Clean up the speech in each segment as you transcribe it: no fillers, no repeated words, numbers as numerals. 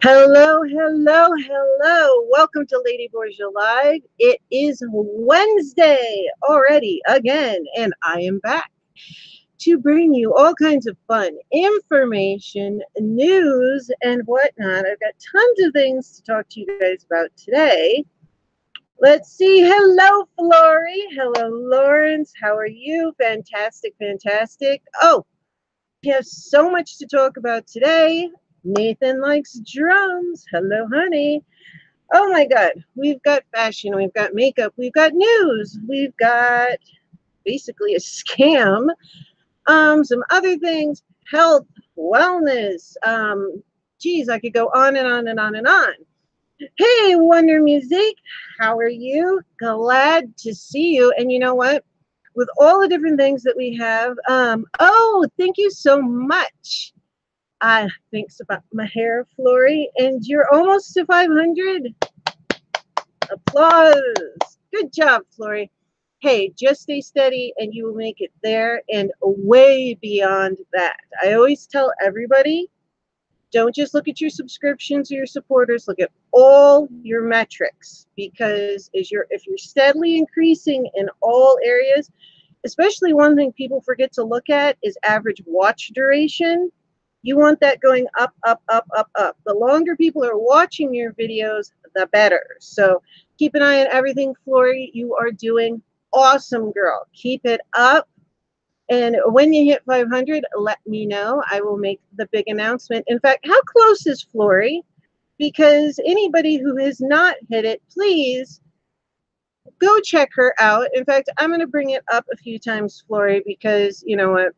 Hello, hello, hello. Welcome to Lady Borgia Live. It is Wednesday already again, and I am back to bring you all kinds of fun information, news, and whatnot. I've got tons of things to talk to you guys about today. Let's see. Hello, Flory. Hello, Lawrence. How are you? Fantastic, fantastic. Oh, we have so much to talk about today. Nathan likes drums. Hello, honey. Oh my God. We've got fashion, we've got makeup, we've got news, we've got basically a scam, some other things, health, wellness. Geez, I could go on and on and on and on. Hey, Wonder Music, how are you? Glad to see you. And you know what? With all the different things that we have, oh, thank you so much. Thanks about my hair, Flory, and you're almost to 500. Applause. Good job, Flory. Hey, just stay steady and you will make it there and way beyond that. I always tell everybody, don't just look at your subscriptions or your supporters, look at all your metrics, because if you're steadily increasing in all areas, especially one thing people forget to look at is average watch duration. You want that going up, up, up, up, up. The longer people are watching your videos, the better. So keep an eye on everything, Flory. You are doing awesome, girl. Keep it up. And when you hit 500, let me know. I will make the big announcement. In fact, how close is Flory? Because anybody who has not hit it, please go check her out. In fact, I'm going to bring it up a few times, Flory, because you know what?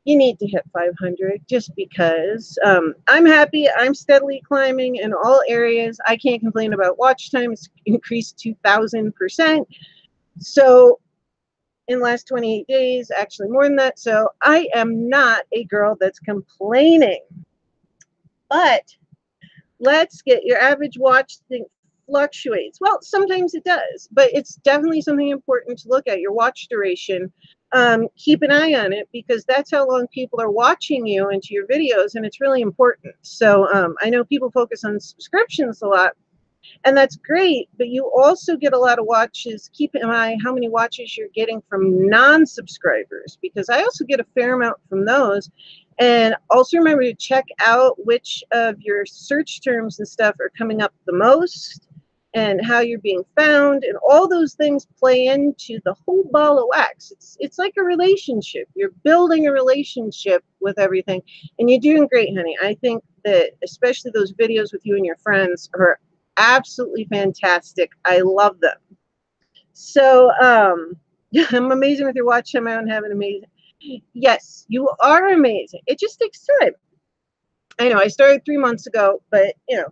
You need to hit 500 just because. I'm happy. I'm steadily climbing in all areas. I can't complain about watch time. It's increased 2,000%. So in the last 28 days, actually more than that. So I am not a girl that's complaining. But let's get your average watch thing fluctuates. Well, sometimes it does, but it's definitely something important to look at, your watch duration. Keep an eye on it because that's how long people are watching you into your videos, and it's really important. So I know people focus on subscriptions a lot, and that's great, but you also get a lot of watches. Keep in mind how many watches you're getting from non-subscribers, because I also get a fair amount from those. And also remember to check out which of your search terms and stuff are coming up the most and how you're being found, and all those things play into the whole ball of wax. It's like a relationship. You're building a relationship with everything, and you're doing great, honey. I think that especially those videos with you and your friends are absolutely fantastic. I love them. So I'm amazing with your watch time. I don't have an amazing. Yes, you are amazing. It just takes time. I know I started 3 months ago, but you know,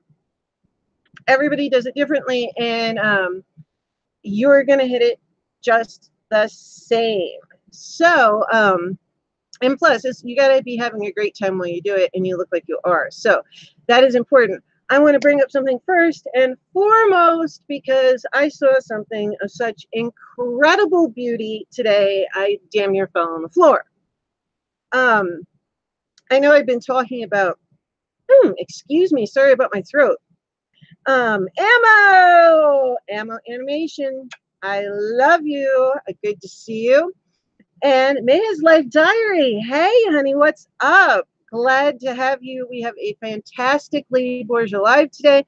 everybody does it differently, and you're gonna hit it just the same. So and plus you got to be having a great time while you do it, and you look like you are. So that is important. I want to bring up something first and foremost because I saw something of such incredible beauty today. I damn near fell on the floor. I know I've been talking about excuse me, sorry about my throat. Ammo animation, I love you. Good to see you. And May's Life Diary. Hey, honey, what's up? Glad to have you. We have a fantastic Lady Borgia Live today.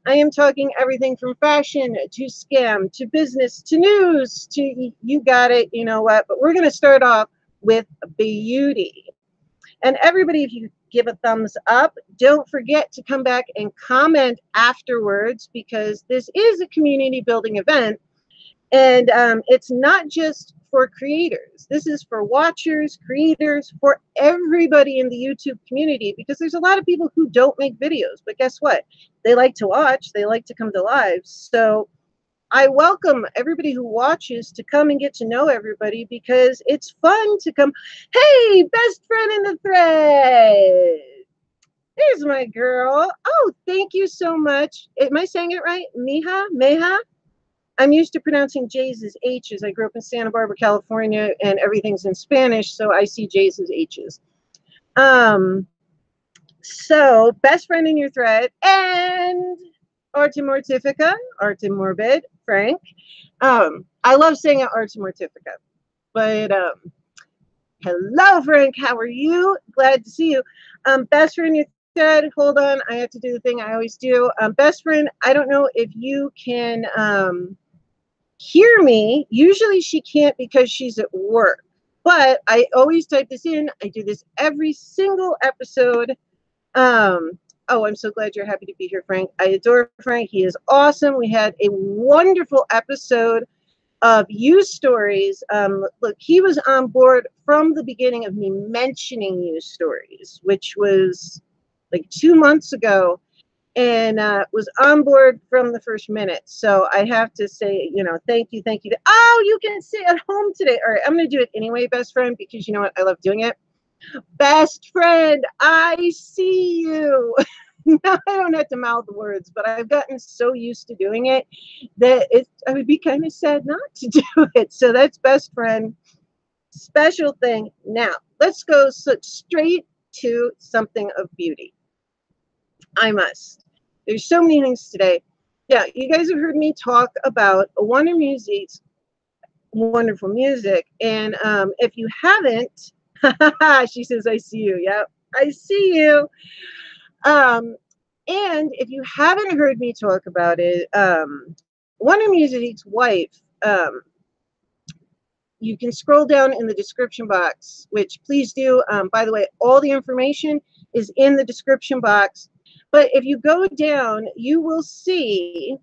I am talking everything from fashion to scam to business to news to you got it, you know what? But we're going to start off with beauty. And everybody, if you give a thumbs up, don't forget to come back and comment afterwards, because this is a community building event. And it's not just for creators. This is for watchers, creators, for everybody in the YouTube community, because there's a lot of people who don't make videos, but guess what? They like to watch, they like to come to lives. So I welcome everybody who watches to come and get to know everybody, because it's fun to come. Hey, best friend in the thread. There's my girl. Oh, thank you so much. Am I saying it right? Meha? I'm used to pronouncing J's as H's. I grew up in Santa Barbara, California, and everything's in Spanish, so I see J's as H's. So, best friend in your thread and Arte Mortifica, Arte Morbid, Frank. I love saying Arte Mortifica, but hello, Frank. How are you? Glad to see you. Best friend in your thread. Hold on, I have to do the thing I always do. Best friend. I don't know if you can hear me. Usually she can't because she's at work. But I always type this in. I do this every single episode. Oh, I'm so glad you're happy to be here, Frank. I adore Frank. He is awesome. We had a wonderful episode of use stories. Look, he was on board from the beginning of me mentioning use stories, which was like 2 months ago, and was on board from the first minute. So I have to say, you know, thank you. Oh, you can sit at home today. All right, I'm going to do it anyway, best friend, because you know what? I love doing it. Best friend, I see you. Now I don't have to mouth the words, but I've gotten so used to doing it that I would be kind of sad not to do it. So that's best friend. Special thing. Now let's go straight to something of beauty. I must. There's so many things today. Yeah, you guys have heard me talk about Warner Music's wonderful music, and if you haven't, she says, "I see you." Yep, I see you. And if you haven't heard me talk about it, Warner Music's wife, you can scroll down in the description box, which please do. By the way, all the information is in the description box. But if you go down, you will see,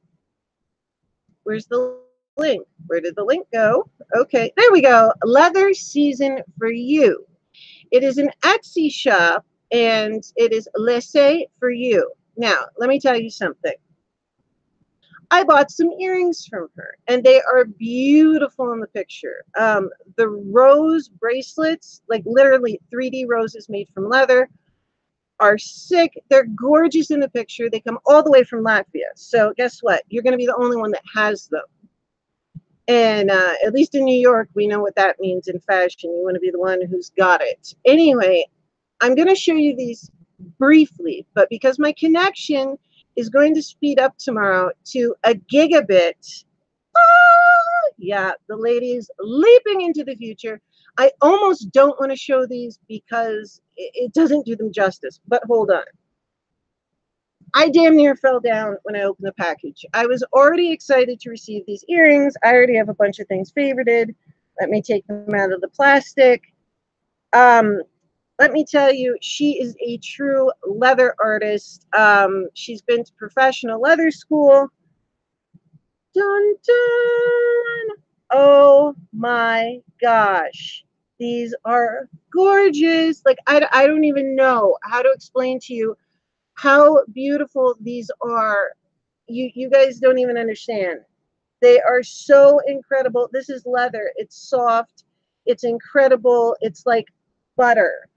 where's the link? Where did the link go? Okay, there we go. Leather Season for You. It is an Etsy shop, and it is Laissez for You. Now, let me tell you something. I bought some earrings from her, and they are beautiful in the picture. The rose bracelets, like literally 3D roses made from leather, are sick. They're gorgeous in the picture. They come all the way from Latvia. So guess what? You're going to be the only one that has them. And at least in New York, we know what that means in fashion. You want to be the one who's got it. Anyway, I'm going to show you these briefly, but because my connection is going to speed up tomorrow to a gigabit, yeah, the lady's leaping into the future. I almost don't want to show these because it doesn't do them justice, but hold on. I damn near fell down when I opened the package. I was already excited to receive these earrings. I already have a bunch of things favorited. Let me take them out of the plastic. Let me tell you, she is a true leather artist. She's been to professional leather school. Dun, dun. Oh my gosh. These are gorgeous. Like, I don't even know how to explain to you how beautiful these are. You guys don't even understand. They are so incredible. This is leather. It's soft. It's incredible. It's like butter.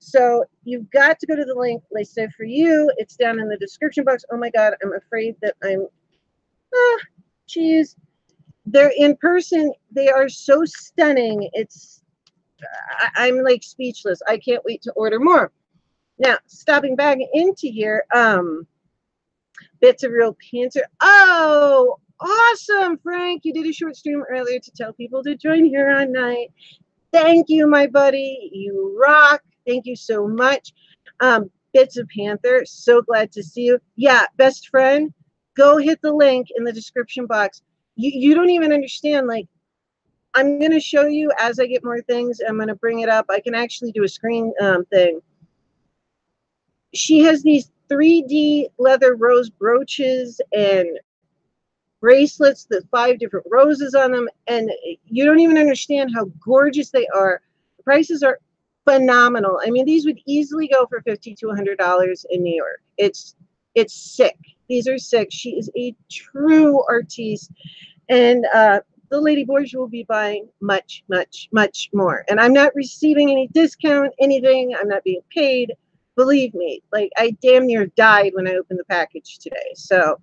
So you've got to go to the link listed for you. It's down in the description box. Oh my God, I'm afraid that geez. They're in person. They are so stunning. I'm like speechless. I can't wait to order more. Now, stopping back into here, Bits of Real Cancer. Oh, awesome, Frank. You did a short stream earlier to tell people to join here on night. Thank you, my buddy. You rock. Thank you so much. Bits of Panther. So glad to see you. Yeah, best friend, go hit the link in the description box. You don't even understand. Like, I'm going to show you as I get more things. I'm going to bring it up. I can actually do a screen thing. She has these 3D leather rose brooches and bracelets, the 5 different roses on them, and you don't even understand how gorgeous they are. The prices are phenomenal. I mean, these would easily go for $50 to $100 in New York. It's sick. These are sick. She is a true artiste, and the Lady Borgia will be buying much, much, much more. And I'm not receiving any discount, anything. I'm not being paid. Believe me, like, I damn near died when I opened the package today. So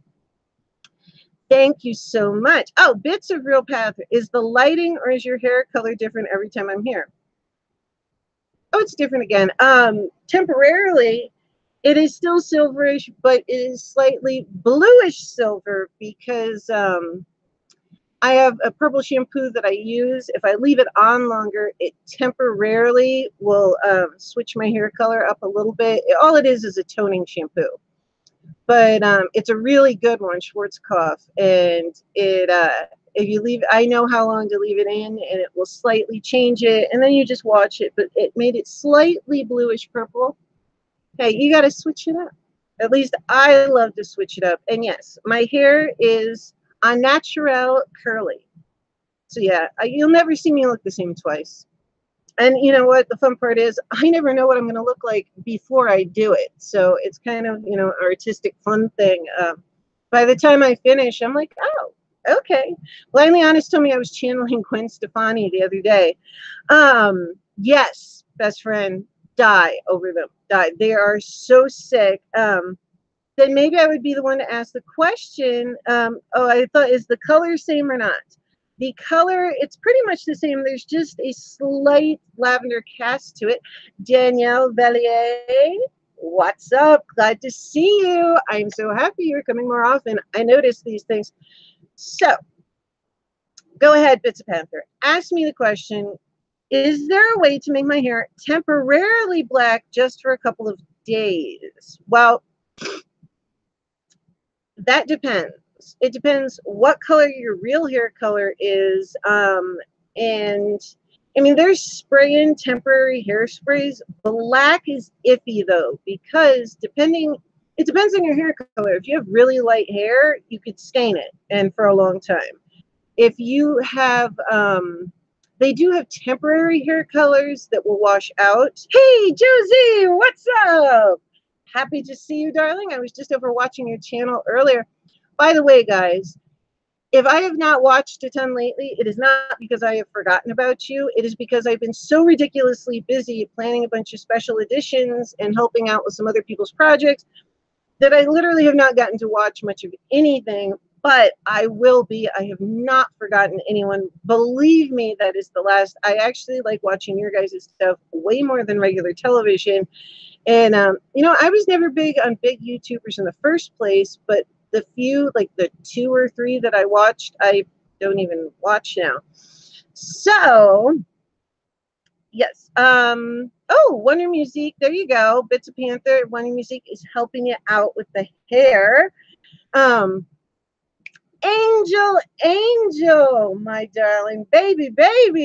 thank you so much. Oh, Bits of Real Path. Is the lighting or is your hair color different every time I'm here? Oh, it's different again. Temporarily, It is still silverish, but it is slightly bluish silver because I have a purple shampoo that I use. If I leave it on longer, it temporarily will switch my hair color up a little bit. All it is a toning shampoo. But it's a really good one, Schwarzkopf, and it if you leave, I know how long to leave it in, and it will slightly change it, and then you just watch it. But it made it slightly bluish purple. Hey, you got to switch it up. At least I love to switch it up. And yes, my hair is a natural curly. So yeah, you'll never see me look the same twice. And you know what? The fun part is I never know what I'm going to look like before I do it. So it's kind of, you know, artistic fun thing. By the time I finish, I'm like, oh, okay. Blindly Honest told me I was channeling Gwen Stefani the other day. Yes, best friend, die over them. Die. They are so sick. Then maybe I would be the one to ask the question. Oh, I thought, is the color same or not? The color, it's pretty much the same. There's just a slight lavender cast to it. Danielle Vellier, what's up? Glad to see you. I'm so happy you're coming more often. I notice these things. So, go ahead, Bits of Panther. Ask me the question, is there a way to make my hair temporarily black just for a couple of days? Well, that depends. It depends what color your real hair color is. And I mean, there's spray-in temporary hairsprays. Black is iffy though, because it depends on your hair color. If you have really light hair, you could stain it and for a long time. If you have, they do have temporary hair colors that will wash out. Hey, Josie, what's up? Happy to see you, darling. I was just over watching your channel earlier. By the way, guys, if I have not watched a ton lately, it is not because I have forgotten about you. It is because I've been so ridiculously busy planning a bunch of special editions and helping out with some other people's projects that I literally have not gotten to watch much of anything, but I will be. I have not forgotten anyone. Believe me, that is the last. I actually like watching your guys' stuff way more than regular television. And, you know, I was never big on big YouTubers in the first place, but the few, like the 2 or 3 that I watched, I don't even watch now. So, yes. Oh, Wonder Music, there you go. Bits of Panther, Wonder Music is helping you out with the hair. Angel, my darling, baby,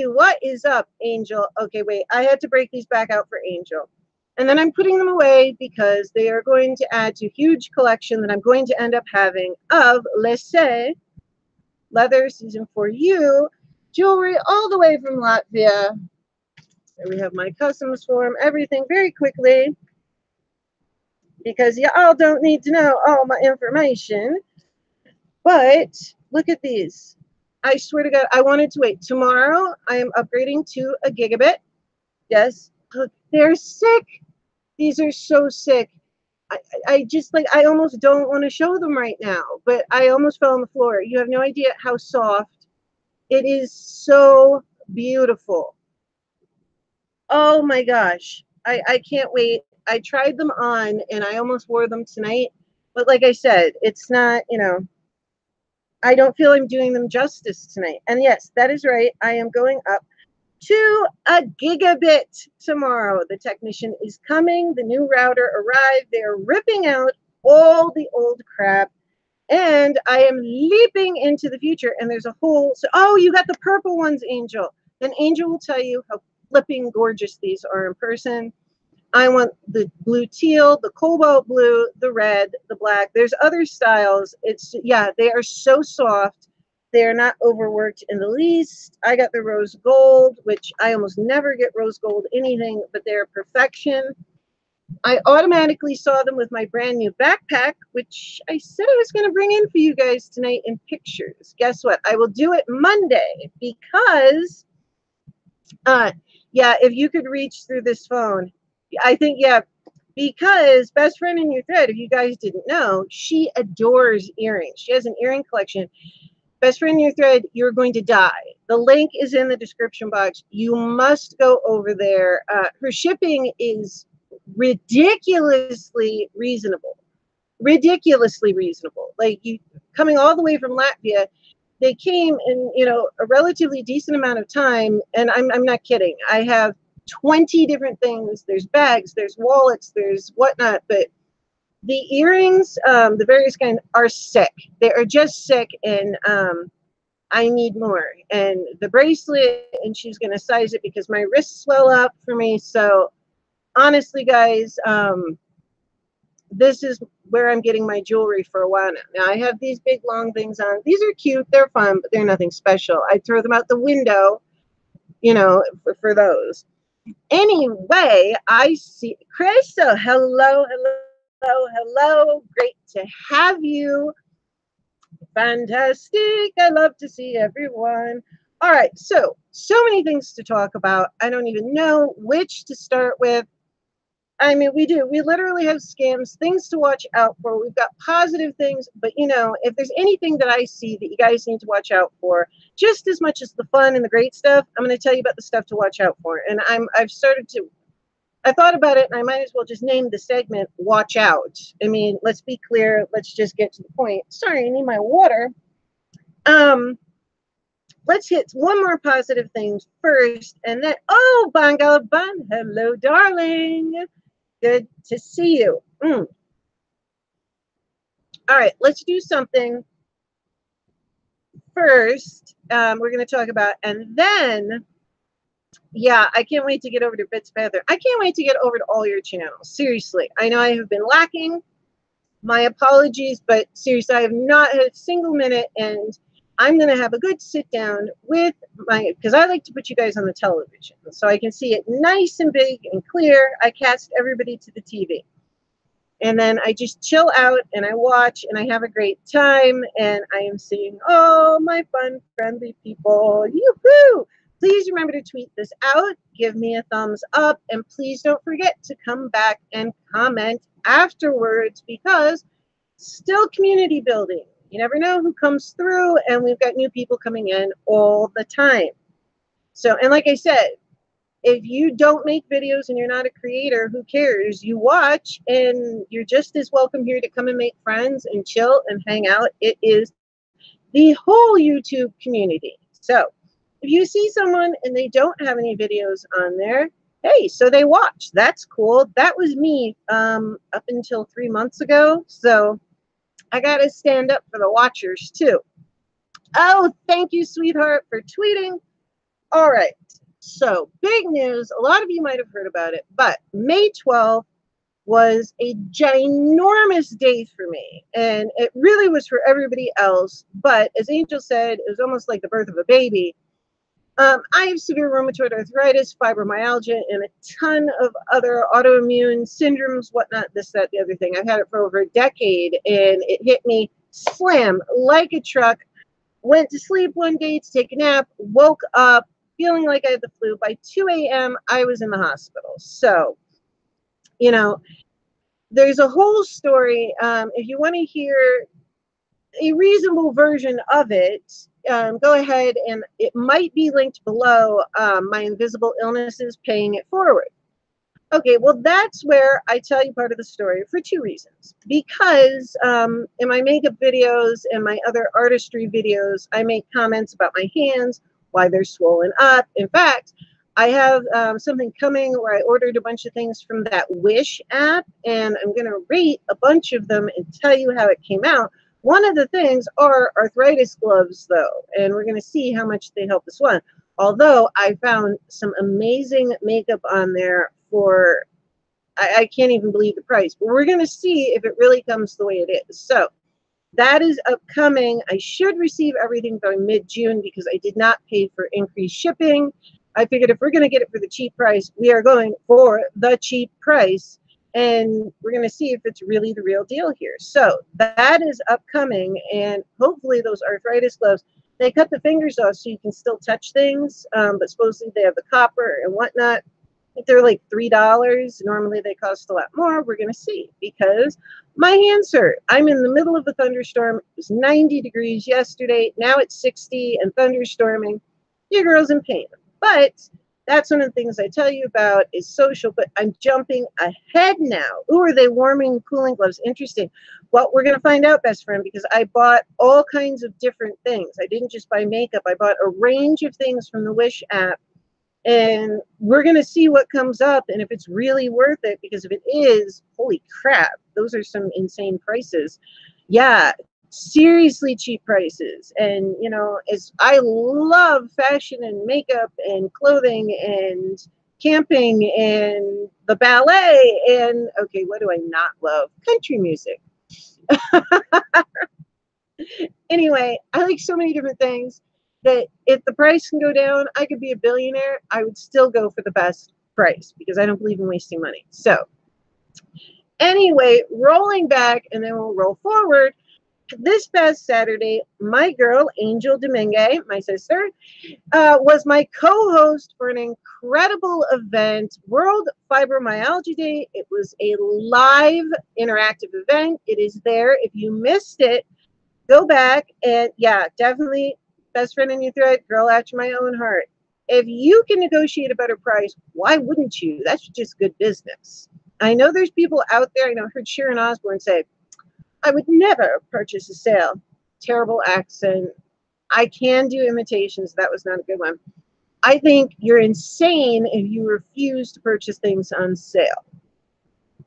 what is up, Angel? Okay, wait, I had to break these back out for Angel. And then I'm putting them away because they are going to add to a huge collection that I'm going to end up having of Laissez leather season for you jewelry all the way from Latvia. So we have my customs form, everything very quickly because y'all don't need to know all my information. But look at these. I swear to God, I wanted to wait. Tomorrow I am upgrading to a gigabit. Yes, look, they're sick. These are so sick. I just like, I almost don't want to show them right now, but I almost fell on the floor. You have no idea how soft. It is so beautiful. Oh my gosh. I can't wait. I tried them on and I almost wore them tonight. But like I said, it's not, you know, I don't feel I'm doing them justice tonight. And yes, that is right. I am going up to a gigabit tomorrow. The technician is coming. The new router arrived. They are ripping out all the old crap. And I am leaping into the future. And there's a whole, so, oh, you got the purple ones, Angel. Then Angel will tell you how flipping gorgeous these are in person. I want the blue teal, the cobalt blue, the red, the black. There's other styles. It's, yeah, they are so soft. They are not overworked in the least. I got the rose gold, which I almost never get rose gold anything, but they're perfection. I automatically saw them with my brand new backpack, which I said I was going to bring in for you guys tonight in pictures. Guess what? I will do it Monday because, yeah, if you could reach through this phone, I think, yeah, because best friend in your thread, if you guys didn't know, she adores earrings. She has an earring collection. Best friend in your thread, you're going to die. The link is in the description box. You must go over there. Her shipping is ridiculously reasonable. Ridiculously reasonable. Like, you coming all the way from Latvia, they came in, you know, a relatively decent amount of time, and I'm not kidding. I have 20 different things. There's bags, there's wallets, there's whatnot, but the earrings, the various kinds, are sick. They are just sick, and I need more. And the bracelet, and she's going to size it because my wrists swell up for me. So honestly, guys, this is where I'm getting my jewelry for a while now. Now, I have these big long things on. These are cute. They're fun, but they're nothing special. I'd throw them out the window, you know, for those. Anyway, I see Chris. So hello, hello, hello. Great to have you. Fantastic. I love to see everyone. All right, so many things to talk about. I don't even know which to start with. I mean, we literally have scams, things to watch out for. We've got positive things, but you know, if there's anything that I see that you guys need to watch out for, just as much as the fun and the great stuff, I'm going to tell you about the stuff to watch out for. And I thought about it, and I might as well just name the segment "Watch Out." I mean, let's be clear. Let's just get to the point. Sorry, I need my water. Let's hit one more positive thing first, and then, oh, Bangalaban, hello, darling. Good to see you. All right, let's do something first. We're going to talk about, and then, yeah, I can't wait to get over to Bits Feather. I can't wait to get over to all your channels. Seriously, I know I have been lacking. My apologies, but seriously, I have not had a single minute, and I'm going to have a good sit down with because I like to put you guys on the television so I can see it nice and big and clear. I cast everybody to the TV. And then I just chill out and I watch and I have a great time. And I am seeing all my fun, friendly people. Yoo-hoo! Please remember to tweet this out. Give me a thumbs up. And please don't forget to come back and comment afterwards because still community building. You never know who comes through, and we've got new people coming in all the time. So, and like I said, if you don't make videos and you're not a creator, who cares? You watch, and you're just as welcome here to come and make friends and chill and hang out. It is the whole YouTube community. So, if you see someone and they don't have any videos on there, hey, so they watch. That's cool. That was me up until 3 months ago. So, I got to stand up for the watchers, too. Oh, thank you, sweetheart, for tweeting. All right. So, big news. A lot of you might have heard about it, but May 12th was a ginormous day for me. And it really was for everybody else. But as Angel said, it was almost like the birth of a baby. I have severe rheumatoid arthritis, fibromyalgia, and a ton of other autoimmune syndromes, whatnot, this, that, the other thing. I've had it for over a decade, and it hit me slam like a truck. Went to sleep one day to take a nap, woke up feeling like I had the flu. By 2 a.m., I was in the hospital. So, you know, there's a whole story. If you want to hear a reasonable version of it, go ahead, and it might be linked below. My Invisible Illnesses, Paying It Forward. Okay, well, that's where I tell you part of the story for 2 reasons. Because in my makeup videos and my other artistry videos, I make comments about my hands, why they're swollen up. In fact, I have something coming where I ordered a bunch of things from that Wish app, and I'm going to rate a bunch of them and tell you how it came out. One of the things are arthritis gloves, though, and we're going to see how much they help us one. Although I found some amazing makeup on there for, I can't even believe the price, but we're going to see if it really comes the way it is. So that is upcoming. I should receive everything by mid-June because I did not pay for increased shipping. I figured if we're going to get it for the cheap price, we are going for the cheap price. And we're going to see if it's really the real deal here. So that is upcoming. And hopefully those arthritis gloves, they cut the fingers off so you can still touch things. But supposedly they have the copper and whatnot. I think they're like $3. Normally they cost a lot more. We're going to see because my hands hurt. I'm in the middle of a thunderstorm. It was 90 degrees yesterday. Now it's 60 and thunderstorming. Your girl's in pain. But That's one of the things I tell you about is social, but I'm jumping ahead now. Ooh, are they warming and cooling gloves? Interesting. Well, we're going to find out, best friend, because I bought all kinds of different things. I didn't just buy makeup. I bought a range of things from the Wish app, and we're going to see what comes up and if it's really worth it, because if it is, holy crap, those are some insane prices. Yeah, seriously cheap prices. And you know, as I love fashion and makeup and clothing and camping and the ballet and, okay, what do I not love? Country music. Anyway, I like so many different things that if the price can go down, I could be a billionaire. I would still go for the best price because I don't believe in wasting money. So anyway, rolling back and then we'll roll forward. This past Saturday, my girl, Angel Domingue, my sister, was my co-host for an incredible event, World Fibromyalgia Day. It was a live interactive event. It is there. If you missed it, go back and yeah, definitely best friend in your thread, girl after my own heart. If you can negotiate a better price, why wouldn't you? That's just good business. I know there's people out there, I heard Sharon Osbourne say, I would never purchase a sale. Terrible accent. I can do imitations. That was not a good one. I think you're insane if you refuse to purchase things on sale.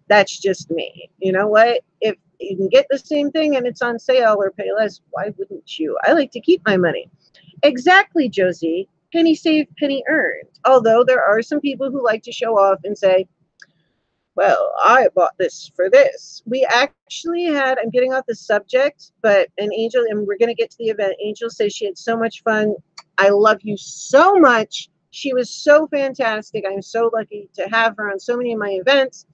That's just me. You know what? If you can get the same thing and it's on sale or pay less, why wouldn't you? I like to keep my money. Exactly, Josie. Penny saved, penny earned. Although there are some people who like to show off and say, well, I bought this for this. We actually had, I'm getting off the subject, but an Angel, and we're going to get to the event. Angel says she had so much fun. I love you so much. She was so fantastic. I'm so lucky to have her on so many of my events.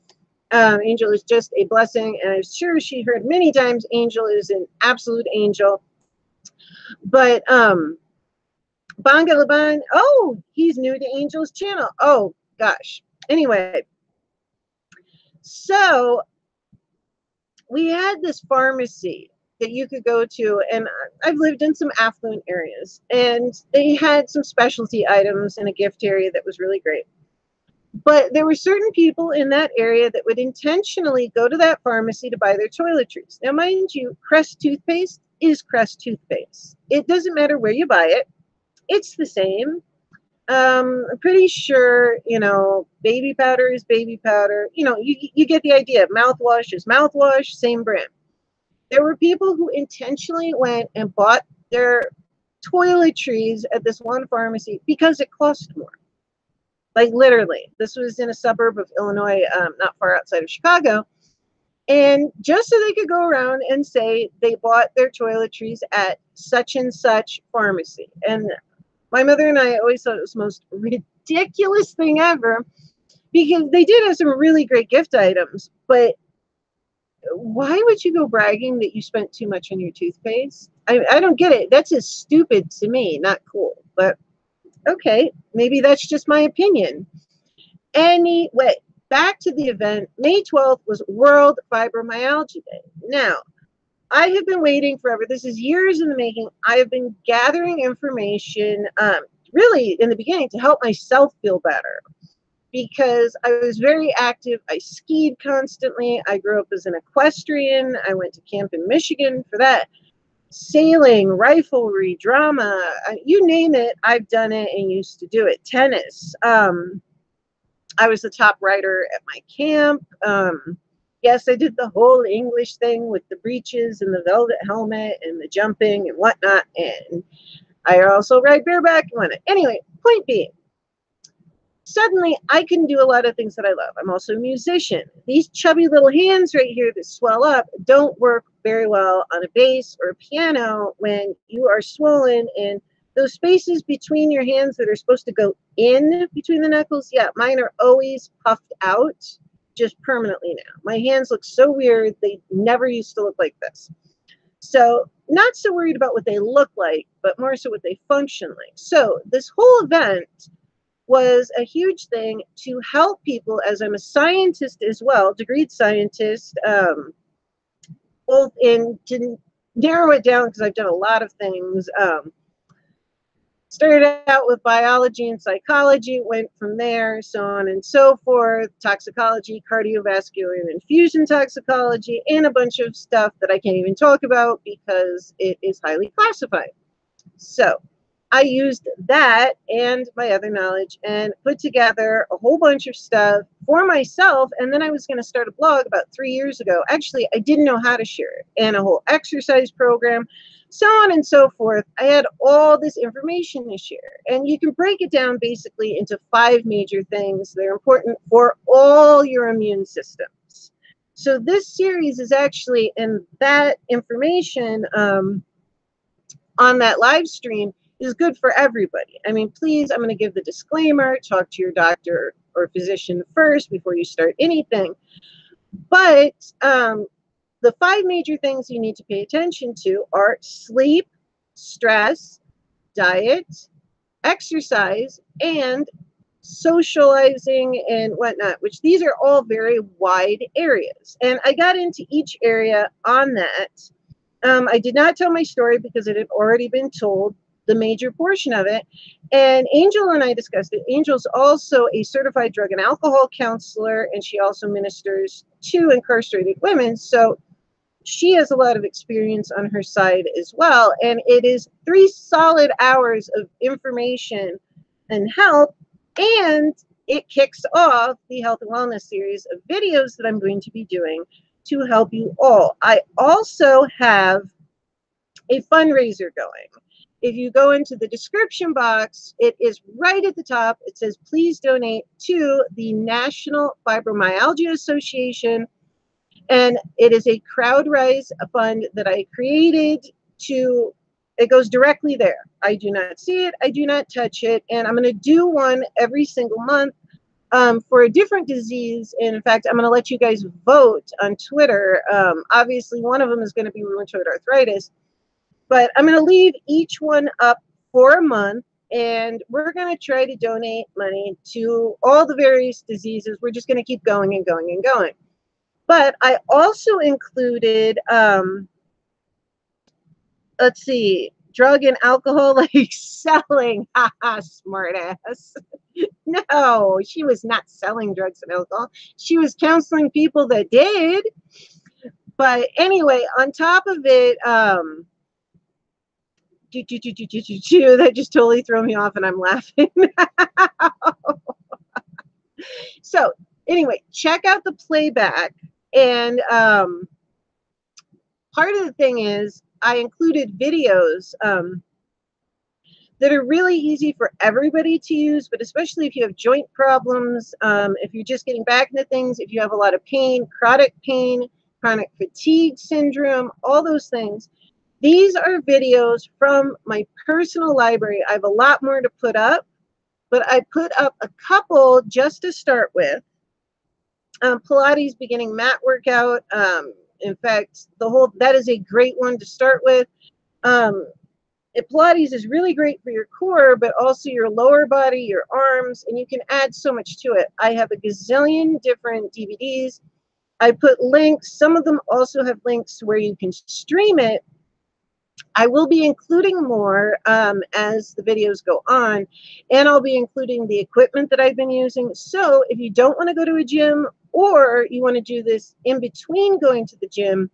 Angel is just a blessing, and I'm sure she heard many times Angel is an absolute angel. But Banga Laban, oh, he's new to Angel's channel. Oh, gosh. Anyway. So we had this pharmacy that you could go to, and I've lived in some affluent areas, and they had some specialty items in a gift area that was really great. But there were certain people in that area that would intentionally go to that pharmacy to buy their toiletries. Now, mind you, Crest toothpaste is Crest toothpaste. It doesn't matter where you buy it. It's the same. I'm pretty sure, baby powder is baby powder. You get the idea. Mouthwash is mouthwash, same brand. There were people who intentionally went and bought their toiletries at this one pharmacy because it cost more. Like literally, this was in a suburb of Illinois, not far outside of Chicago. And just so they could go around and say they bought their toiletries at such and such pharmacy. And my mother and I always thought it was the most ridiculous thing ever because they did have some really great gift items. But why would you go bragging that you spent too much on your toothpaste? I don't get it. That's just stupid to me, not cool. But okay, maybe that's just my opinion. Anyway, back to the event. May 12th was World Fibromyalgia Day. Now, I have been waiting forever. This is years in the making. I have been gathering information, really in the beginning, to help myself feel better because I was very active. I skied constantly. I grew up as an equestrian. I went to camp in Michigan for that. Sailing, riflery, drama, you name it, I've done it and used to do it. Tennis. I was the top rider at my camp. Yes, I did the whole English thing with the breeches and the velvet helmet and the jumping and whatnot. And I also ride bareback and whatnot. Anyway, point being, suddenly I can do a lot of things that I love. I'm also a musician. These chubby little hands right here that swell up don't work very well on a bass or a piano when you are swollen, and those spaces between your hands that are supposed to go in between the knuckles, yeah, mine are always puffed out. Just permanently now. My hands look so weird. They never used to look like this. So not so worried about what they look like, but more so what they function like. So this whole event was a huge thing to help people, as I'm a scientist as well, degreed scientist, both in, to narrow it down because I've done a lot of things, Started out with biology and psychology, went from there, so on and so forth, toxicology, cardiovascular and infusion toxicology, and a bunch of stuff that I can't even talk about because it is highly classified. So I used that and my other knowledge and put together a whole bunch of stuff for myself. And then I was going to start a blog about 3 years ago. Actually, I didn't know how to share it, and a whole exercise program, so on and so forth. I had all this information to share. And you can break it down basically into 5 major things that are important for all your immune systems. So this series is actually, and that information on that live stream is good for everybody. I mean, please, I'm going to give the disclaimer, talk to your doctor or physician first before you start anything. But the 5 major things you need to pay attention to are sleep, stress, diet, exercise, and socializing and whatnot, which these are all very wide areas. And I got into each area on that. I did not tell my story because it had already been told, the major portion of it. And Angel and I discussed it. Angel's also a certified drug and alcohol counselor, and she also ministers to incarcerated women. So she has a lot of experience on her side as well. And it is 3 solid hours of information and help. And it kicks off the health and wellness series of videos that I'm going to be doing to help you all. I also have a fundraiser going. If you go into the description box, it is right at the top. It says, please donate to the National Fibromyalgia Association. And it is a CrowdRise fund that I created to, it goes directly there. I do not see it. I do not touch it. And I'm going to do one every single month for a different disease. And in fact, I'm going to let you guys vote on Twitter. Obviously, one of them is going to be rheumatoid arthritis. But I'm going to leave each one up for a month, and we're going to try to donate money to all the various diseases. We're just going to keep going and going and going. But I also included, let's see, drug and alcohol like selling. Haha, smartass. No, she was not selling drugs and alcohol. She was counseling people that did. But anyway, on top of it, that just totally threw me off and I'm laughing. So anyway, check out the playback. And part of the thing is I included videos that are really easy for everybody to use, but especially if you have joint problems, if you're just getting back into things, if you have a lot of pain, chronic fatigue syndrome, all those things. These are videos from my personal library. I have a lot more to put up, but I put up a couple just to start with. Pilates beginning mat workout. In fact, that is a great one to start with. Pilates is really great for your core, but also your lower body, your arms, and you can add so much to it. I have a gazillion different DVDs. I put links. Some of them also have links where you can stream it. I will be including more as the videos go on, and I'll be including the equipment that I've been using. So if you don't want to go to a gym, or you want to do this in between going to the gym,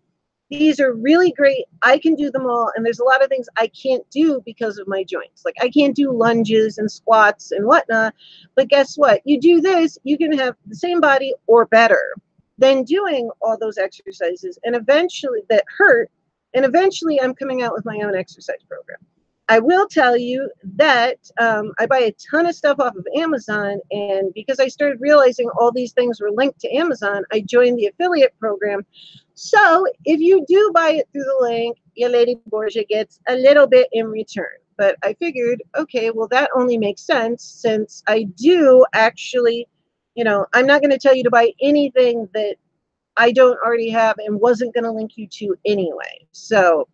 these are really great. I can do them all, and there's a lot of things I can't do because of my joints. Like I can't do lunges and squats and whatnot, but guess what? You do this, you can have the same body or better than doing all those exercises, and eventually that hurt. And eventually I'm coming out with my own exercise program. I will tell you that I buy a ton of stuff off of Amazon, and because I started realizing all these things were linked to Amazon, I joined the affiliate program. So if you do buy it through the link, your lady Borgia gets a little bit in return. But I figured, okay, well, that only makes sense since I do actually, I'm not going to tell you to buy anything that I don't already have and wasn't going to link you to anyway. So,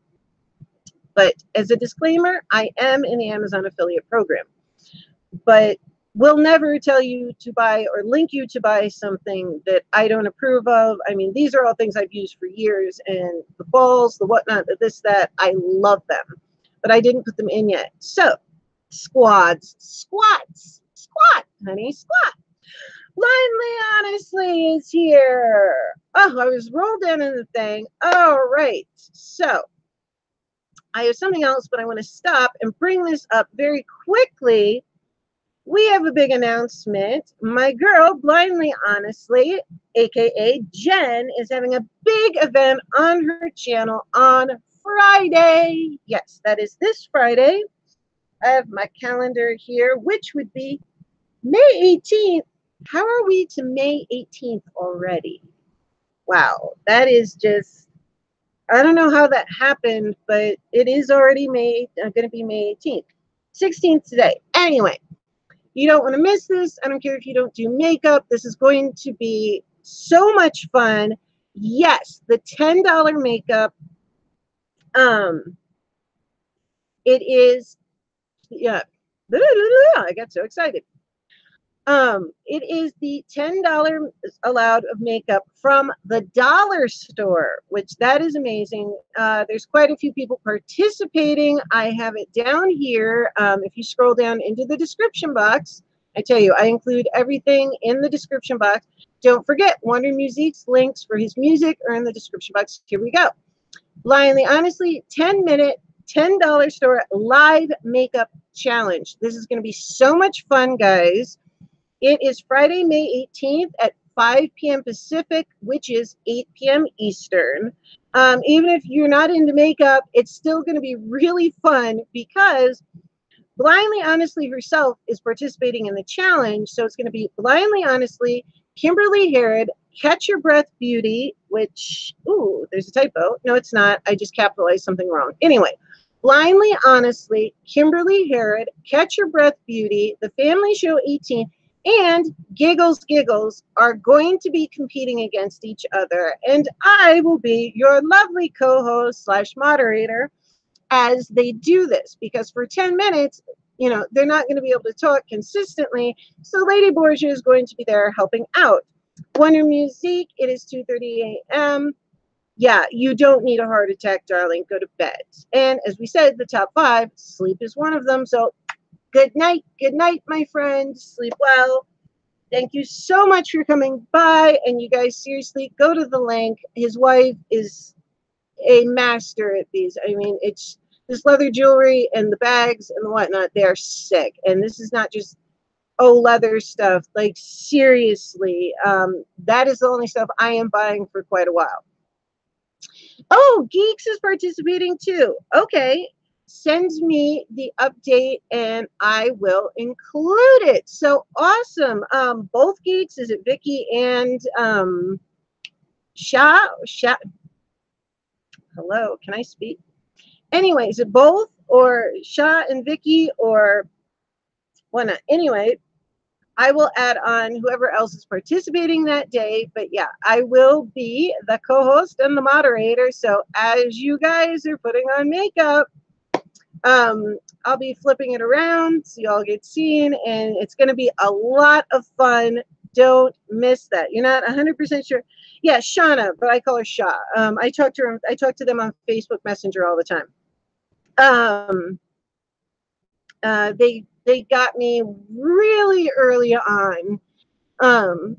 but as a disclaimer, I am in the Amazon affiliate program, but we'll never tell you to buy or link you to buy something that I don't approve of. I mean, these are all things I've used for years, and the balls, the whatnot, the this, that, I love them, but I didn't put them in yet. So Squats, squat, honey, squat. Blindly Honestly is here. Oh, I was rolled down in the thing. All right. So I have something else, but I want to stop and bring this up very quickly. We have a big announcement. My girl, Blindly Honestly, aka Jen, is having a big event on her channel on Friday. Yes, that is this Friday. I have my calendar here, which would be May 18th. How are we to May 18th already? Wow, that is just, I don't know how that happened, but it is already going to be May 18th. 16th today. Anyway, you don't want to miss this. I don't care if you don't do makeup. This is going to be so much fun. Yes, the $10 makeup. It is, yeah. I got so excited. It is the $10 allowed of makeup from the dollar store, which that is amazing. There's quite a few people participating. I have it down here. If you scroll down into the description box, I tell you, I include everything in the description box. Don't forget, Wonder Music's links for his music are in the description box. Here we go. Blindly Honestly, 10-minute, $10 store live makeup challenge. This is going to be so much fun, guys. It is Friday, May 18th at 5 p.m. Pacific, which is 8 p.m. Eastern. Even if you're not into makeup, it's still going to be really fun because Blindly Honestly herself is participating in the challenge. So it's going to be Blindly Honestly, Kimberly Harrod, Catch Your Breath Beauty, which, ooh, there's a typo. No, it's not. I just capitalized something wrong. Anyway, Blindly Honestly, Kimberly Harrod, Catch Your Breath Beauty, The Family Show 18, and Giggles are going to be competing against each other. And I will be your lovely co-host / moderator as they do this, because for 10 minutes, you know, they're not going to be able to talk consistently. So Lady Borgia is going to be there helping out. Wonder Music, it is 2:30 a.m. Yeah, you don't need a heart attack, darling. Go to bed. And as we said, the top 5, sleep is one of them. So good night, my friend. Sleep well. Thank you so much for coming by. And you guys, seriously, go to the link. His wife is a master at these. I mean, it's this leather jewelry and the bags and the whatnot. They're sick. And this is not just, oh, leather stuff. Like, seriously, that is the only stuff I am buying for quite a while. Oh, Geeks is participating too. Okay. Send me the update and I will include it. So awesome. Both Geeks, is it Vicky and Sha? Hello, can I speak? Anyway, is it both or Sha and Vicky or what not? Anyway, I will add on whoever else is participating that day. But yeah, I will be the co-host and the moderator. So as you guys are putting on makeup, I'll be flipping it around so y'all get seen, and it's going to be a lot of fun. Don't miss that. You're not 100% sure. Yeah, Shauna, but I call her Sha. I talk to them on Facebook Messenger all the time. They got me really early on.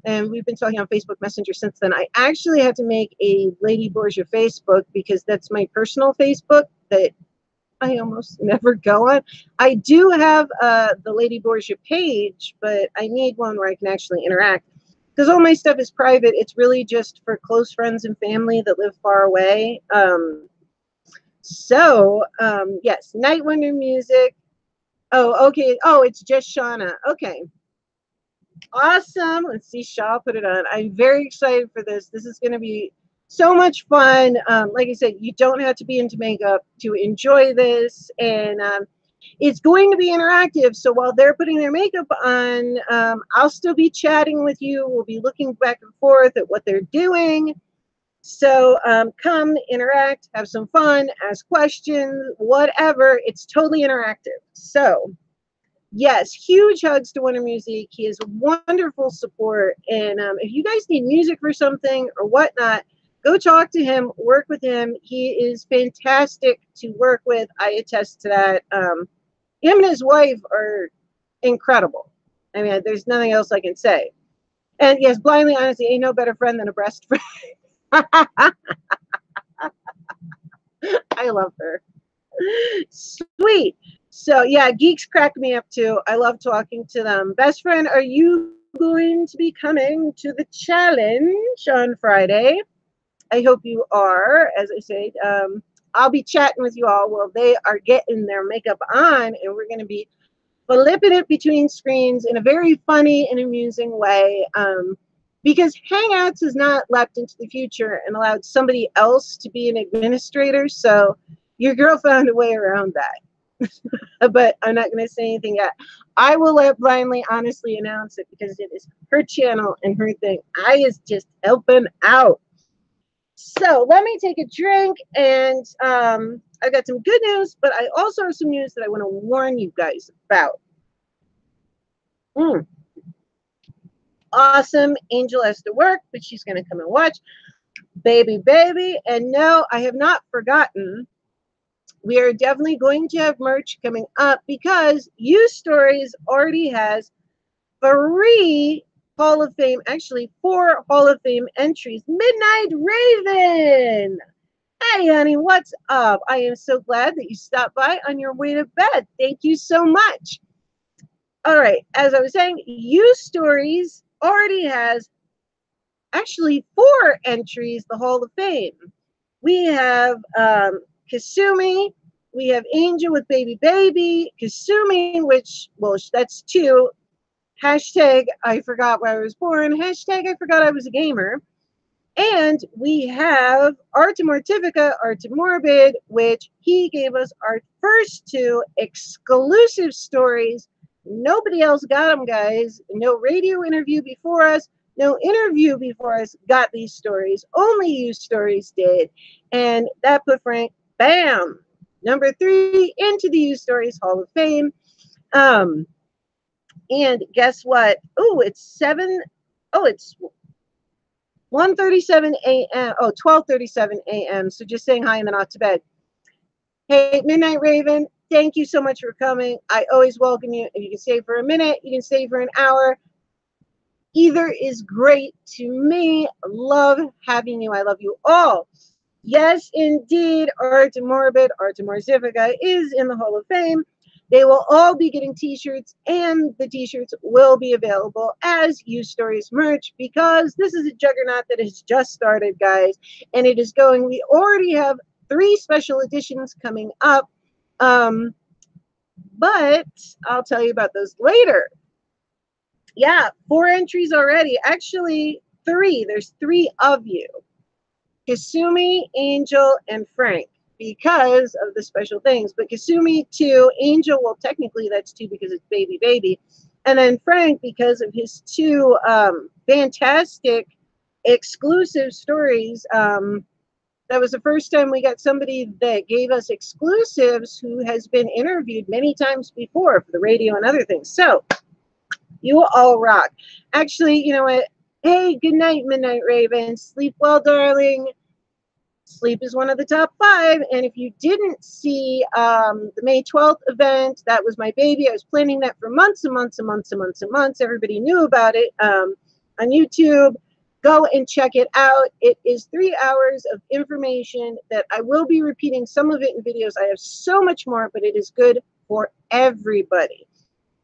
And we've been talking on Facebook Messenger since then. I actually had to make a Lady Borgia Facebook because that's my personal Facebook that I almost never go on. I do have the Lady Borgia page, but I need one where I can actually interact because all my stuff is private. It's really just for close friends and family that live far away. Yes, Night Wonder Music. Oh, okay. Oh, it's just Shauna. Okay. Awesome. Let's see, Shaw put it on. I'm very excited for this. This is going to be so much fun. Like I said, you don't have to be into makeup to enjoy this. And it's going to be interactive. So while they're putting their makeup on, I'll still be chatting with you. We'll be looking back and forth at what they're doing. So come, interact, have some fun, ask questions, whatever. It's totally interactive. So yes, huge hugs to Wonder Music. He is wonderful support. And if you guys need music for something or whatnot, go talk to him, work with him. He is fantastic to work with. I attest to that. him and his wife are incredible. I mean, there's nothing else I can say. And yes, blindly honestly, ain't no better friend than a breast friend. I love her. Sweet. So yeah, geeks crack me up too. I love talking to them. Best friend, are you going to be coming to the challenge on Friday? I hope you are. As I said, I'll be chatting with you all while they are getting their makeup on, and we're going to be flipping it between screens in a very funny and amusing way. Because Hangouts has not leapt into the future and allowed somebody else to be an administrator. So your girl found a way around that. But I'm not going to say anything yet. I will let Blindly honestly announce it because it is her channel and her thing. I is just helping out. So let me take a drink, and I've got some good news, but I also have some news that I want to warn you guys about. Awesome. Angel has to work, but she's going to come and watch. Baby. And no, I have not forgotten. We are definitely going to have merch coming up because U Stories already has 3 Hall of Fame, actually 4 Hall of Fame entries. Midnight Raven. Hey, honey, what's up? I am so glad that you stopped by on your way to bed. Thank you so much. All right, as I was saying, U Stories already has actually 4 entries, the Hall of Fame. We have Kasumi, we have Angel with Baby, Kasumi, which, well, that's 2. Hashtag, I forgot where I was born. Hashtag, I forgot I was a gamer. And we have Arta Mortifica, Arta Morbid, which he gave us our first 2 exclusive stories. Nobody else got them, guys. No radio interview before us. No interview before us got these stories. Only U Stories did. And that put Frank, bam, number 3 into the U Stories Hall of Fame. And guess what? It's 1:37 a.m. 12:37 a.m. So just saying hi and then off to bed. Hey, Midnight Raven, thank you so much for coming. I always welcome you. If you can stay for a minute, you can stay for an hour. Either is great to me. Love having you. I love you all. Yes, indeed, Arta Morbid, Arta Mortifica is in the Hall of Fame. They will all be getting t-shirts, and the t-shirts will be available as U Stories merch because this is a juggernaut that has just started, guys, and it is going. We already have 3 special editions coming up, but I'll tell you about those later. Yeah, 4 entries already. Actually, 3. There's 3 of you. Kasumi, Angel, and Frank, because of the special things. But Kasumi 2, Angel, well, technically that's 2 because it's baby. And then Frank, because of his 2 fantastic exclusive stories. That was the first time we got somebody that gave us exclusives who has been interviewed many times before for the radio and other things. So you all rock. Actually, you know what? Hey, good night, Midnight Raven. Sleep well, darling. Sleep is one of the top 5. And if you didn't see the May 12th event, that was my baby. I was planning that for months and months and months and months and months. Everybody knew about it on YouTube. Go and check it out. It is 3 hours of information that I will be repeating some of it in videos. I have so much more, but it is good for everybody.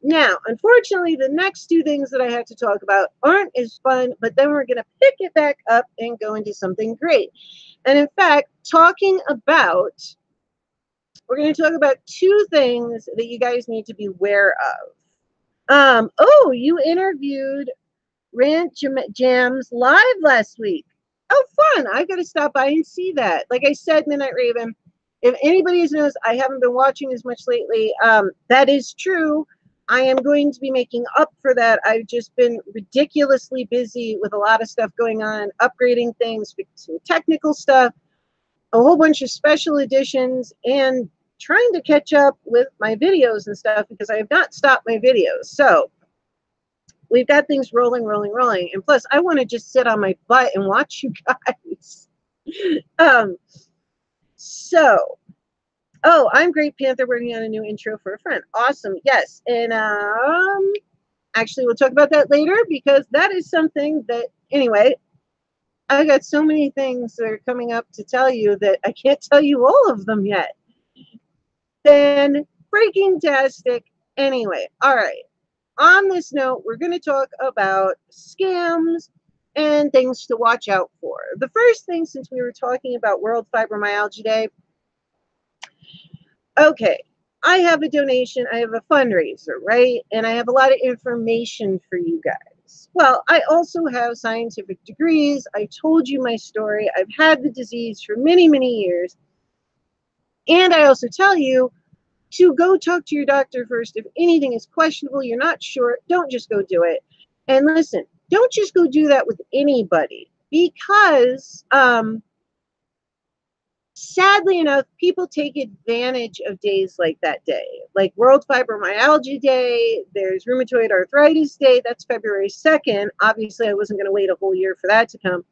Now, unfortunately, the next 2 things that I have to talk about aren't as fun, but then we're going to pick it back up and go into something great. And in fact, we're going to talk about 2 things that you guys need to be aware of. You interviewed Rant Jams live last week. Oh, fun. I got to stop by and see that. Like I said, Midnight Raven, if anybody knows I haven't been watching as much lately, that is true. I am going to be making up for that. I've just been ridiculously busy with a lot of stuff going on, upgrading things, some technical stuff, a whole bunch of special editions, and trying to catch up with my videos and stuff because I have not stopped my videos. So we've got things rolling. And plus, I want to just sit on my butt and watch you guys. So Oh, I'm Great Panther working on a new intro for a friend. Awesome. Yes. And actually we'll talk about that later because that is something that anyway, I got so many things that are coming up to tell you that I can't tell you all of them yet. Then freaking tastic. Anyway, all right. On this note, we're going to talk about scams and things to watch out for. The first thing, since we were talking about World Fibromyalgia Day, okay, I have a donation, I have a fundraiser, right? And I have a lot of information for you guys. Well, I also have scientific degrees. I told you my story. I've had the disease for many, many years. And I also tell you to go talk to your doctor first. If anything is questionable, you're not sure, don't just go do it. And listen, don't just go do that with anybody because sadly enough, people take advantage of days like that day, like World Fibromyalgia Day. There's Rheumatoid Arthritis Day. That's February 2nd. Obviously, I wasn't going to wait a whole year for that to come.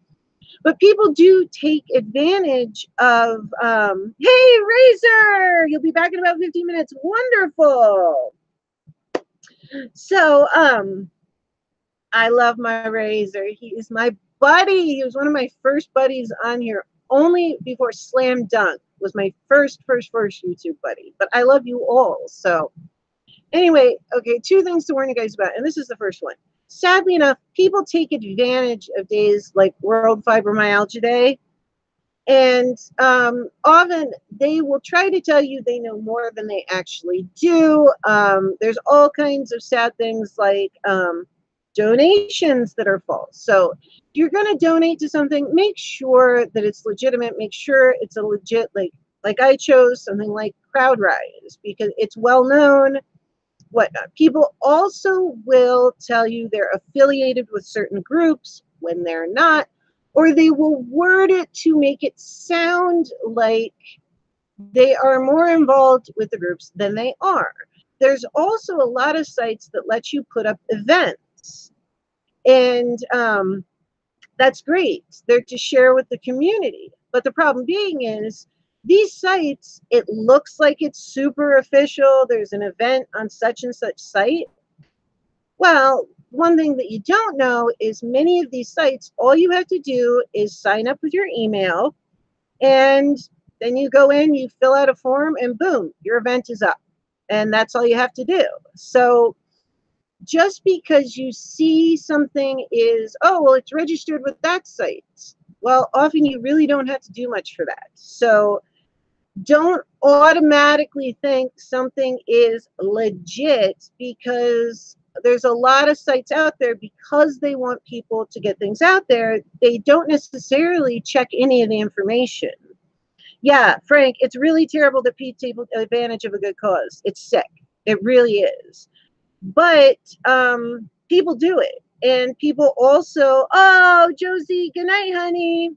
But people do take advantage of, hey, Razor, you'll be back in about 15 minutes. Wonderful. So, I love my Razor. He is my buddy. He was one of my first buddies on here, only before Slam Dunk was my first YouTube buddy. But I love you all. So anyway, okay, two things to warn you guys about, and this is the first one. Sadly enough, people take advantage of days like World Fibromyalgia Day, and often they will try to tell you they know more than they actually do. There's all kinds of sad things like donations that are false. So if you're going to donate to something, make sure that it's legitimate. Make sure it's a legit, like I chose something like CrowdRise because it's well known. Whatnot. People also will tell you they're affiliated with certain groups when they're not, or they will word it to make it sound like they are more involved with the groups than they are. There's also a lot of sites that let you put up events, and that's great. They're to share with the community. But the problem being is these sites, it looks like it's super official. There's an event on such and such site. Well, one thing that you don't know is many of these sites, all you have to do is sign up with your email, and then you go in, you fill out a form, and boom, your event is up. And that's all you have to do. So just because you see something is, oh, well, it's registered with that site. Well, often you really don't have to do much for that. So don't automatically think something is legit because there's a lot of sites out there because they want people to get things out there. They don't necessarily check any of the information. Yeah, Frank, it's really terrible that people take advantage of a good cause. It's sick. It really is. But people do it. And people also, oh, Josie, good night, honey.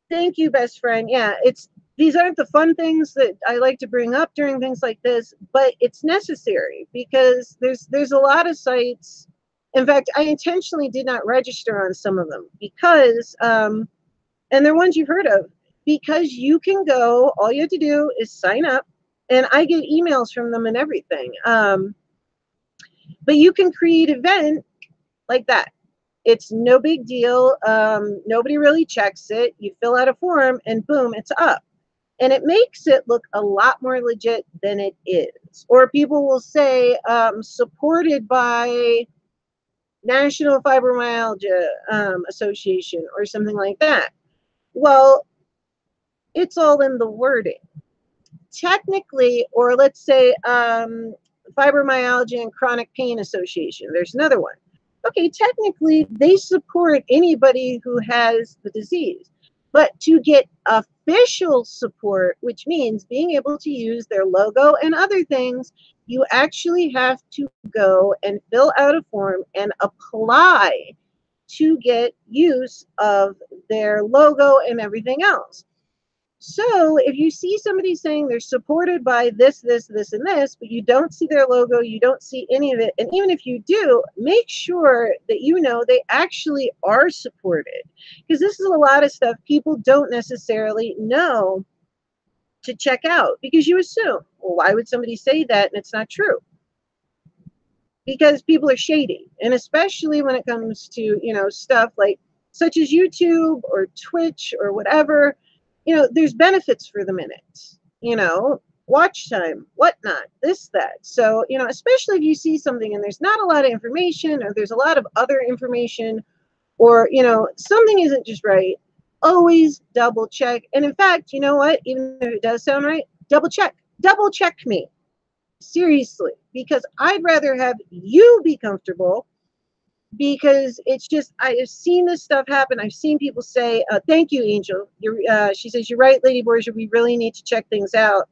Thank you, best friend. Yeah, these aren't the fun things that I like to bring up during things like this, but it's necessary because there's a lot of sites. In fact, I intentionally did not register on some of them because, and they're ones you've heard of, because you can go, all you have to do is sign up, and I get emails from them and everything. But you can create an event like that. It's no big deal. Nobody really checks it. You fill out a form and boom, it's up. And it makes it look a lot more legit than it is. Or people will say, supported by National Fibromyalgia Association or something like that. Well, it's all in the wording. Technically, or let's say Fibromyalgia and Chronic Pain Association, there's another one. Okay, technically, they support anybody who has the disease. But to get official support, which means being able to use their logo and other things, you actually have to go and fill out a form and apply to get use of their logo and everything else. So if you see somebody saying they're supported by this, this, this, and this, but you don't see their logo, you don't see any of it, and even if you do, make sure that you know they actually are supported. Because this is a lot of stuff people don't necessarily know to check out, because you assume, well, why would somebody say that and it's not true? Because people are shady, and especially when it comes to, you know, stuff like such as YouTube or Twitch or whatever, you know, there's benefits for the minute, you know, watch time, whatnot, this, that. So, you know, especially if you see something and there's not a lot of information, or there's a lot of other information, or, you know, something isn't just right, always double check. And in fact, you know what, even if it does sound right, double check me. Seriously, because I'd rather have you be comfortable, because it's just, I have seen this stuff happen. I've seen people say, thank you, Angel. She says, you're right, Lady Borgia, we really need to check things out.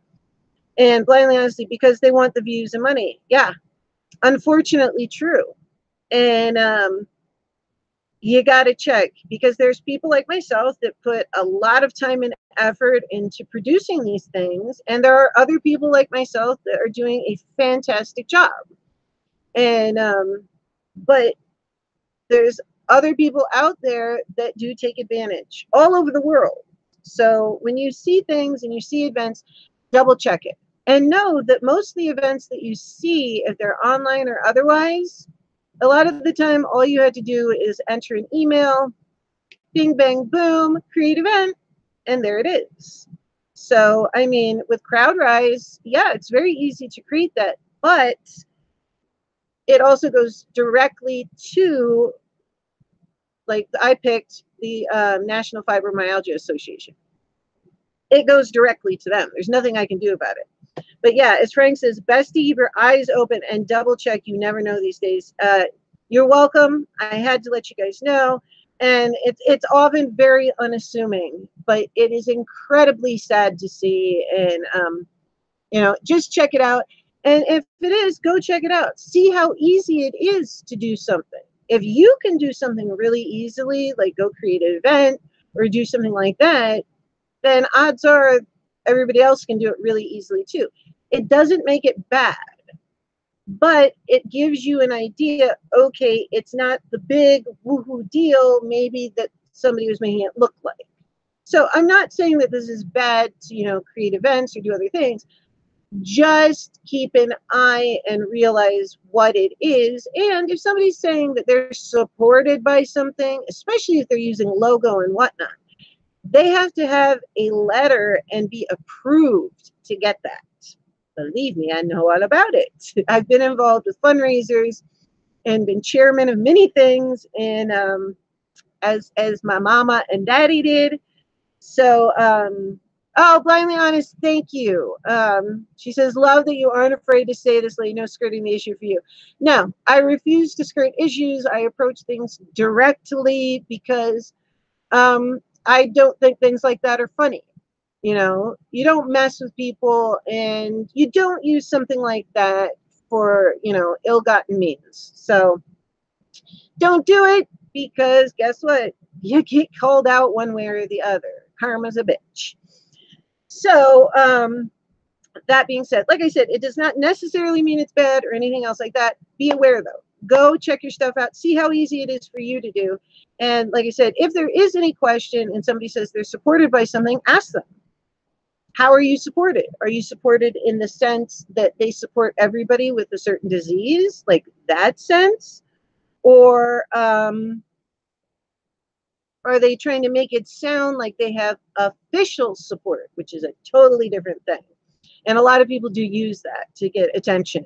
And blindly honestly, because they want the views and money. Yeah, unfortunately true. And you got to check, because there's people like myself that put a lot of time and effort into producing these things, and there are other people like myself that are doing a fantastic job. And but there's other people out there that do take advantage all over the world. So when you see things and you see events, double check it, and know that most of the events that you see, if they're online or otherwise, a lot of the time, all you had to do is enter an email, bing, bang, boom, create event, and there it is. So, I mean, with CrowdRise, yeah, it's very easy to create that, but it also goes directly to, like, I picked the National Fibromyalgia Association. It goes directly to them. There's nothing I can do about it. But yeah, as Frank says, best to keep your eyes open and double check. You never know these days. You're welcome. I had to let you guys know. And it's often very unassuming, but it is incredibly sad to see. And, you know, just check it out. And if it is, go check it out. See how easy it is to do something. If you can do something really easily, like go create an event or do something like that, then odds are everybody else can do it really easily too. It doesn't make it bad, but it gives you an idea. Okay, it's not the big woohoo deal maybe that somebody was making it look like. So I'm not saying that this is bad to, you know, create events or do other things. Just keep an eye and realize what it is. And if somebody's saying that they're supported by something, especially if they're using logo and whatnot, they have to have a letter and be approved to get that. Believe me, I know all about it. I've been involved with fundraisers and been chairman of many things, and as my mama and daddy did. So, oh, blindly honest, thank you. She says, love that you aren't afraid to say this, lady, no skirting the issue for you. No, I refuse to skirt issues. I approach things directly because I don't think things like that are funny. You know, you don't mess with people, and you don't use something like that for, you know, ill-gotten means. So don't do it, because guess what? You get called out one way or the other. Karma's a bitch. So that being said, like I said, it does not necessarily mean it's bad or anything else like that. Be aware, though. Go check your stuff out. See how easy it is for you to do. And like I said, if there is any question and somebody says they're supported by something, ask them. How are you supported? Are you supported in the sense that they support everybody with a certain disease, like that sense? Or are they trying to make it sound like they have official support, which is a totally different thing? And a lot of people do use that to get attention.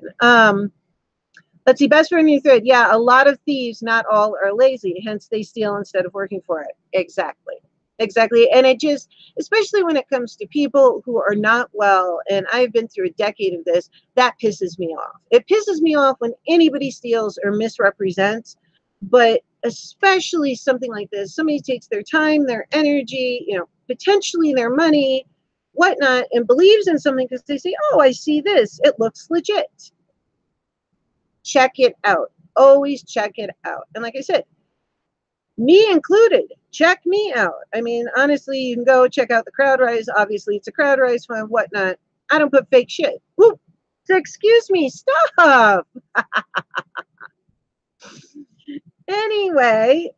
Let's see, best friend in your thread. Yeah, a lot of thieves, not all, are lazy. Hence, they steal instead of working for it. Exactly. Exactly. And it just, especially when it comes to people who are not well, and I've been through a decade of this, that pisses me off. It pisses me off when anybody steals or misrepresents, but especially something like this. Somebody takes their time, their energy, you know, potentially their money, whatnot, and believes in something because they say, oh, I see this. It looks legit. Check it out. Always check it out. And like I said, me included, check me out. I mean, honestly, you can go check out the CrowdRise. Obviously, it's a CrowdRise fund, whatnot. I don't put fake shit. Whoop. So excuse me, stop. Anyway,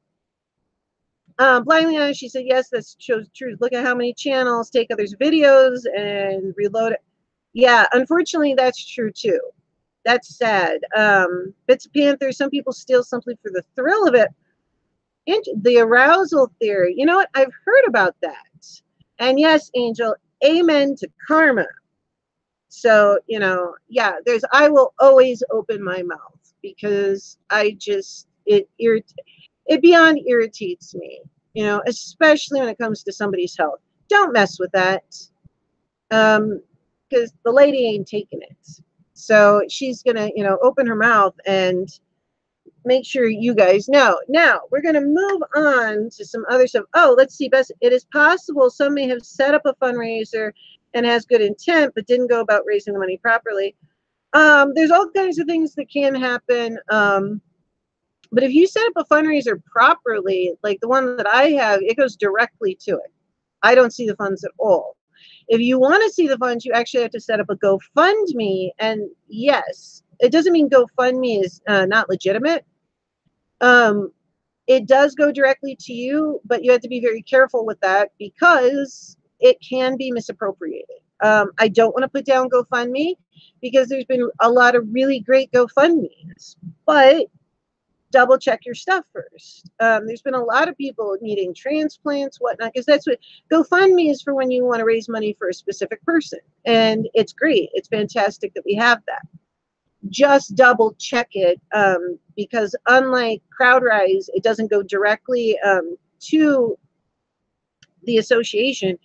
Blindly honest, she said, yes, that shows truth. Look at how many channels take others' videos and reload it. Yeah, unfortunately, that's true too. That's sad. Bits of Panther, some people steal simply for the thrill of it. And the arousal theory. You know what? I've heard about that. And yes, Angel, amen to karma. So, you know, yeah, I will always open my mouth because it beyond irritates me, you know, especially when it comes to somebody's health. Don't mess with that. Because the lady ain't taking it. So she's going to, you know, open her mouth and make sure you guys know. Now, we're going to move on to some other stuff. Oh, let's see. Best, it is possible some may have set up a fundraiser and has good intent, but didn't go about raising the money properly. There's all kinds of things that can happen. But if you set up a fundraiser properly, like the one that I have, it goes directly to it. I don't see the funds at all. If you want to see the funds, you actually have to set up a GoFundMe. And yes, it doesn't mean GoFundMe is not legitimate. It does go directly to you, but you have to be very careful with that because it can be misappropriated. I don't want to put down GoFundMe because there's been a lot of really great GoFundMes, but double check your stuff first. There's been a lot of people needing transplants, whatnot, because that's what GoFundMe is for when you want to raise money for a specific person. And it's great. It's fantastic that we have that. Just double check it because unlike CrowdRise, it doesn't go directly to the association.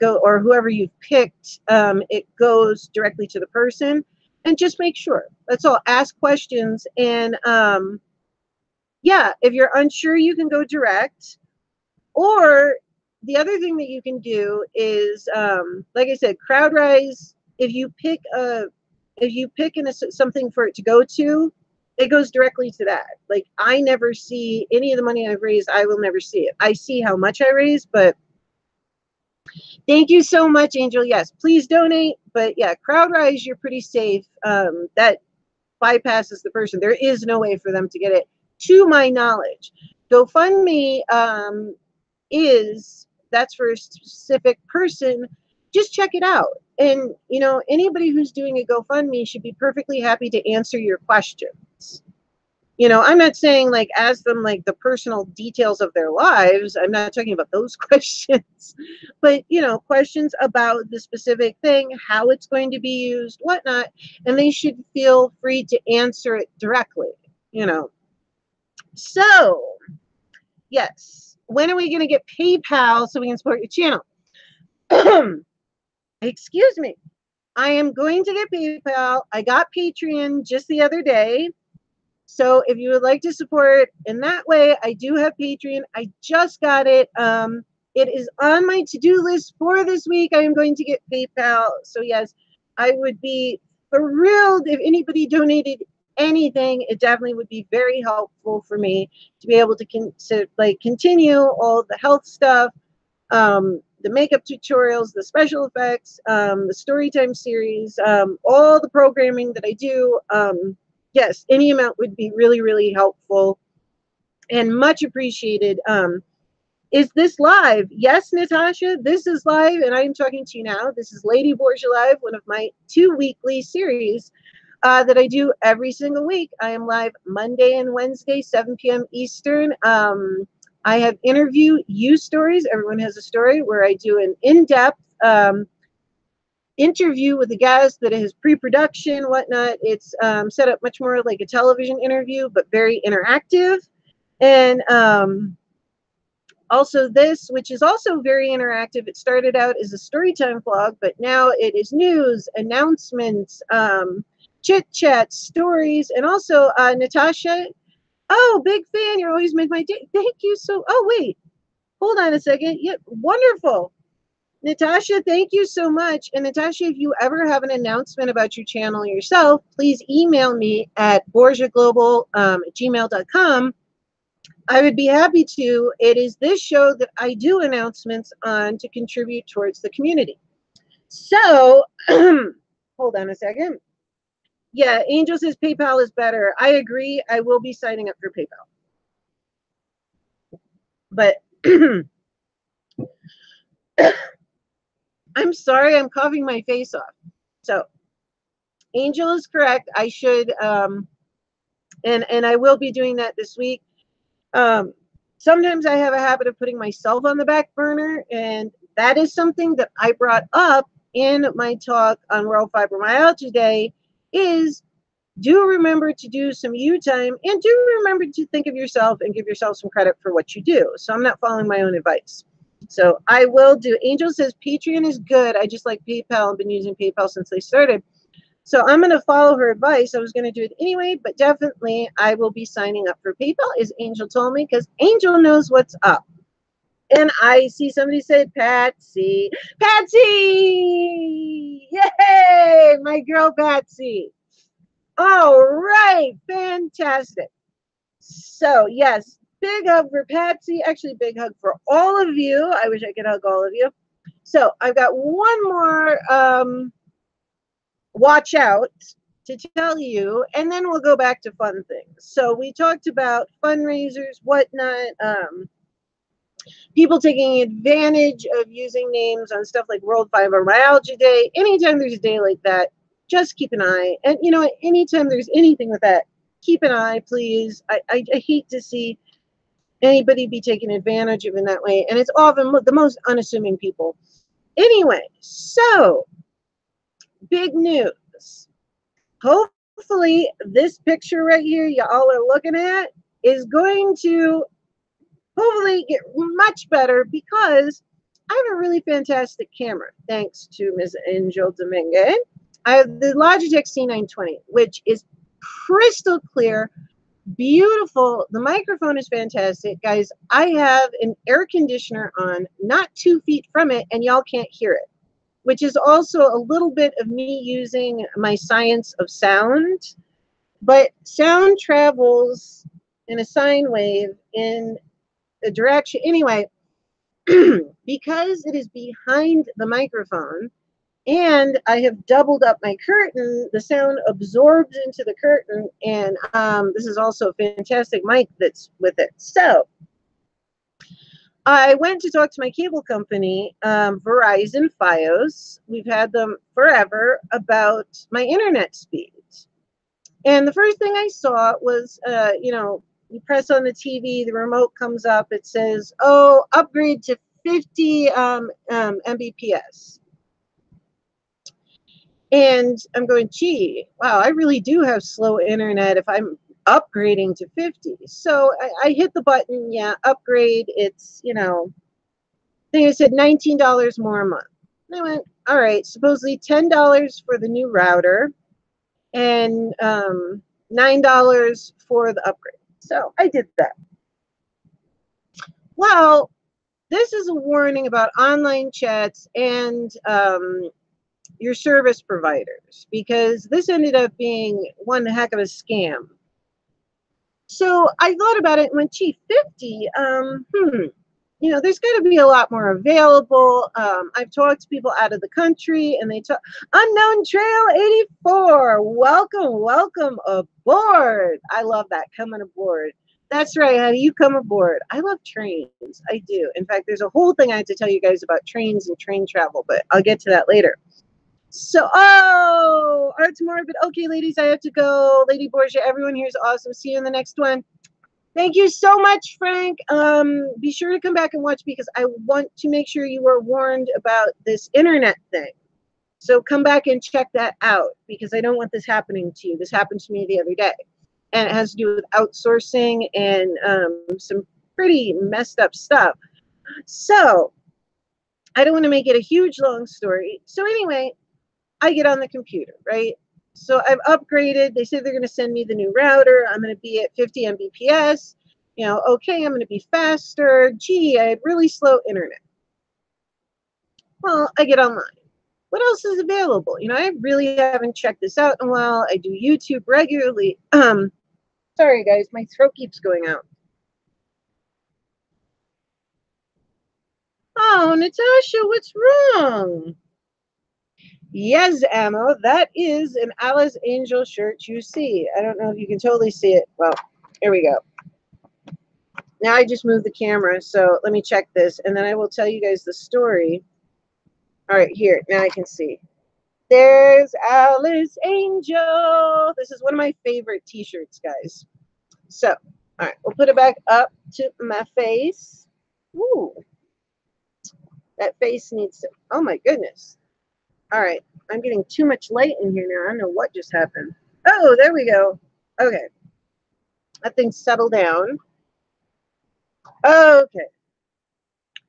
Or whoever you've picked, it goes directly to the person. And just make sure. That's all. Ask questions. And yeah, if you're unsure, you can go direct. Or the other thing that you can do is, like I said, CrowdRise, if you pick something for it to go to, it goes directly to that. Like, I never see any of the money I've raised. I will never see it. I see how much I raise, but thank you so much, Angel. Yes, please donate. But yeah, CrowdRise, you're pretty safe. That bypasses the person. There is no way for them to get it, to my knowledge. GoFundMe that's for a specific person. Just check it out. And, you know, anybody who's doing a GoFundMe should be perfectly happy to answer your questions. You know, I'm not saying like ask them like the personal details of their lives. I'm not talking about those questions, but, you know, questions about the specific thing, how it's going to be used, whatnot. And they should feel free to answer it directly, you know. So, yes. When are we going to get PayPal so we can support your channel? Excuse me. I am going to get PayPal. I got Patreon just the other day. So if you would like to support in that way, I do have Patreon. I just got it. It is on my to-do list for this week. I am going to get PayPal. So yes, I would be thrilled if anybody donated anything. It definitely would be very helpful for me to be able to continue all the health stuff, the makeup tutorials, the special effects, the storytime series, all the programming that I do. Yes, any amount would be really, really helpful and much appreciated. Is this live? Yes, Natasha, this is live, and I am talking to you now. This is Lady Borgia Live, one of my 2 weekly series that I do every single week. I am live Monday and Wednesday, 7 p.m. Eastern. I have interview stories. Everyone has a story where I do an in-depth interview with a guest that is pre-production, whatnot. It's set up much more like a television interview, but very interactive. And also this, which is also very interactive. It started out as a storytime vlog, but now it is news, announcements, chit chat, stories, and also Natasha. Oh, big fan. You always make my day. Thank you so. Oh, wait. Hold on a second. Yep. Wonderful. Natasha, thank you so much. And Natasha, if you ever have an announcement about your channel yourself, please email me at borgiaglobal@gmail.com. I would be happy to. It is this show that I do announcements on to contribute towards the community. So, hold on a second. Yeah, Angel says PayPal is better. I agree. I will be signing up for PayPal. But I'm sorry, I'm coughing my face off. So Angel is correct. I should, and I will be doing that this week. Sometimes I have a habit of putting myself on the back burner, and that is something that I brought up in my talk on World Fibromyalgia Day, is do remember to do some you time, and do remember to think of yourself and give yourself some credit for what you do. So I'm not following my own advice. So I will do. Angel says Patreon is good. I just like PayPal. I've been using PayPal since they started. So I'm going to follow her advice. I was going to do it anyway, but definitely I will be signing up for PayPal, as Angel told me, because Angel knows what's up. And I see somebody said Patsy. Patsy! Yay! My girl Patsy. All right. Fantastic. So, yes, big hug for Patsy. Actually, big hug for all of you. I wish I could hug all of you. So I've got one more watch out to tell you, and then we'll go back to fun things. So we talked about fundraisers, whatnot, people taking advantage of using names on stuff like World Fibromyalgia Day. Anytime there's a day like that, just keep an eye. And, you know, anytime there's anything with that, keep an eye, please. I hate to see anybody be taken advantage of in that way. And it's often the most unassuming people. Anyway, so big news. Hopefully this picture right here y'all are looking at is going to hopefully get much better, because I have a really fantastic camera, thanks to Ms. Angel Domingue. I have the Logitech C920, which is crystal clear, beautiful. The microphone is fantastic. Guys, I have an air conditioner on not 2 feet from it, and y'all can't hear it, which is also a little bit of me using my science of sound. But sound travels in a sine wave in a direction. Anyway, because it is behind the microphone and I have doubled up my curtain, the sound absorbs into the curtain, and this is also a fantastic mic that's with it. So I went to talk to my cable company, Verizon Fios. We've had them forever, about my internet speeds. And the first thing I saw was, you know, you press on the TV, the remote comes up, it says, oh, upgrade to 50 Mbps. And I'm going, gee, wow, I really do have slow internet if I'm upgrading to 50. So I hit the button, yeah, upgrade. It's, you know, I think it said $19 more a month. And I went, all right, supposedly $10 for the new router and $9 for the upgrade. So I did that. Well, this is a warning about online chats and your service providers, because this ended up being one heck of a scam. So I thought about it and went, gee, 50, you know, there's got to be a lot more available. I've talked to people out of the country, and they talk, Unknown Trail 84, welcome aboard. I love that, coming aboard. That's right, honey, you come aboard. I love trains, I do. In fact, there's a whole thing I have to tell you guys about trains and train travel, but I'll get to that later. So, oh, Art's Morbid. Okay, ladies, I have to go. Lady Borgia, everyone here is awesome. See you in the next one. Thank you so much, Frank. Be sure to come back and watch, because I want to make sure you are warned about this internet thing. So come back and check that out, because I don't want this happening to you. This happened to me the other day. And it has to do with outsourcing and some pretty messed up stuff. So I don't want to make it a huge, long story. So anyway, I get on the computer, right? So I've upgraded. They said they're going to send me the new router. I'm going to be at 50 Mbps. You know, okay, I'm going to be faster. Gee, I had really slow internet. Well, I get online. What else is available? You know, I really haven't checked this out in a while. I do YouTube regularly. Sorry, guys, my throat keeps going out. Oh, Natasha, what's wrong? Yes, Ammo, that is an Alice Angel shirt you see. I don't know if you can totally see it. Well, here we go. Now I just moved the camera, so let me check this, and then I will tell you guys the story. All right, here, now I can see. There's Alice Angel. This is one of my favorite t-shirts, guys. So, all right, we'll put it back up to my face. Ooh, that face needs to, oh my goodness. All right, I'm getting too much light in here now. I don't know what just happened. Oh, there we go. Okay. That thing settled down. Okay.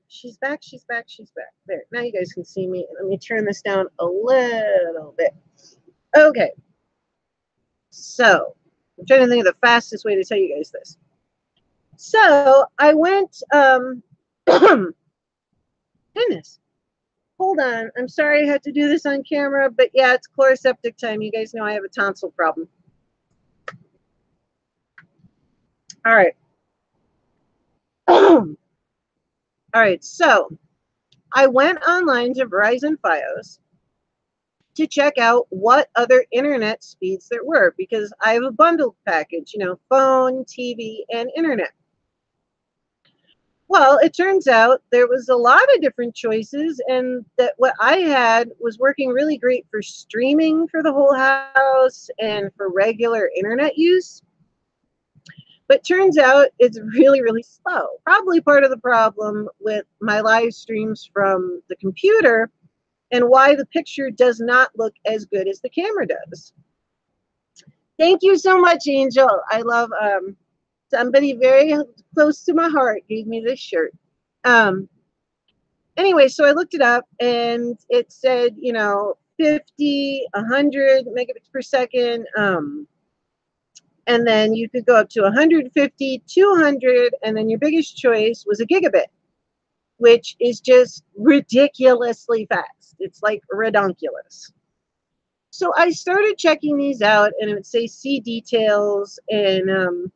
She's back, she's back, she's back. There, now you guys can see me. Let me turn this down a little bit. Okay. So, I'm trying to think of the fastest way to tell you guys this. So, I went, goodness. Hold on. I'm sorry I had to do this on camera, but yeah, it's chloroseptic time. You guys know I have a tonsil problem. All right. All right, so I went online to Verizon Fios to check out what other internet speeds there were because I have a bundled package, you know, phone, TV, and internet. Well, it turns out there was a lot of different choices, and that what I had was working really great for streaming for the whole house and for regular internet use. But turns out it's really, really slow. Probably part of the problem with my live streams from the computer and why the picture does not look as good as the camera does. Thank you so much, Angel. I love somebody very close to my heart gave me this shirt. Anyway, so I looked it up and it said, you know, 50, 100 megabits per second. And then you could go up to 150, 200, and then your biggest choice was a gigabit, which is just ridiculously fast. It's like redonkulous. So I started checking these out, and it would say see details, and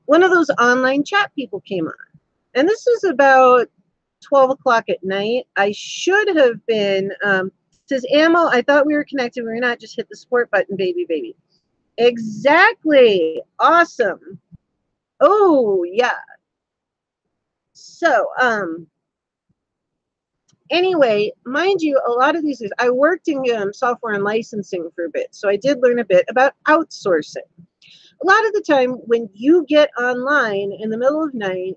one of those online chat people came on. And this was about 12 o'clock at night. I should have been, says, Ammo, I thought we were connected. We were not. Just hit the support button, baby, baby. Exactly. Awesome. Oh, yeah. So, anyway, mind you, a lot of these, I worked in software and licensing for a bit, so I did learn a bit about outsourcing. A lot of the time when you get online in the middle of night,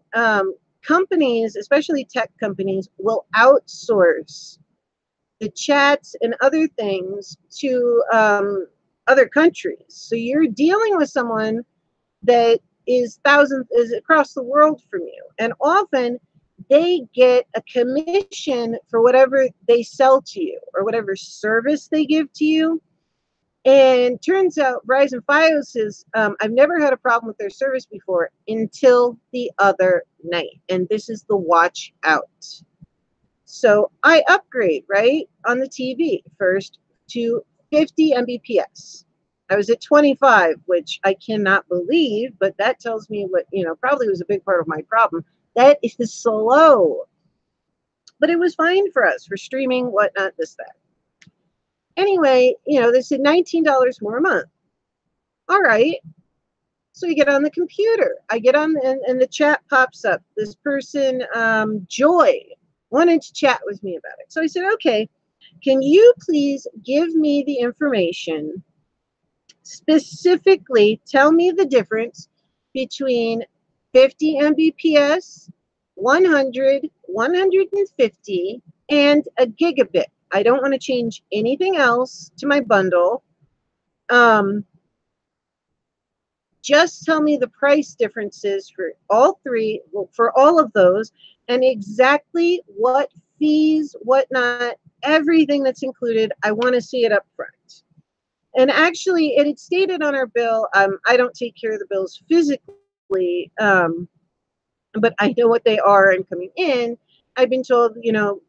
companies, especially tech companies, will outsource the chats and other things to other countries. So you're dealing with someone that is across the world from you, and often they get a commission for whatever they sell to you or whatever service they give to you. And turns out Verizon Fios is, I've never had a problem with their service before until the other night. And this is the watch out. So I upgrade, right, on the TV first to 50 Mbps. I was at 25, which I cannot believe, but that tells me what, you know, probably was a big part of my problem. That is slow. But it was fine for us for streaming, whatnot, this, that. Anyway, you know, they said $19 more a month. All right. So you get on the computer. I get on, and the chat pops up. This person, Joy, wanted to chat with me about it. So I said, okay, can you please give me the information, specifically tell me the difference between 50 Mbps, 100, 150, and a gigabit. I don't want to change anything else to my bundle. Just tell me the price differences for all three, for all of those, and exactly what fees, whatnot, everything that's included. I want to see it up front. And actually, it had stated on our bill, I don't take care of the bills physically, but I know what they are and coming in. I've been told, you know,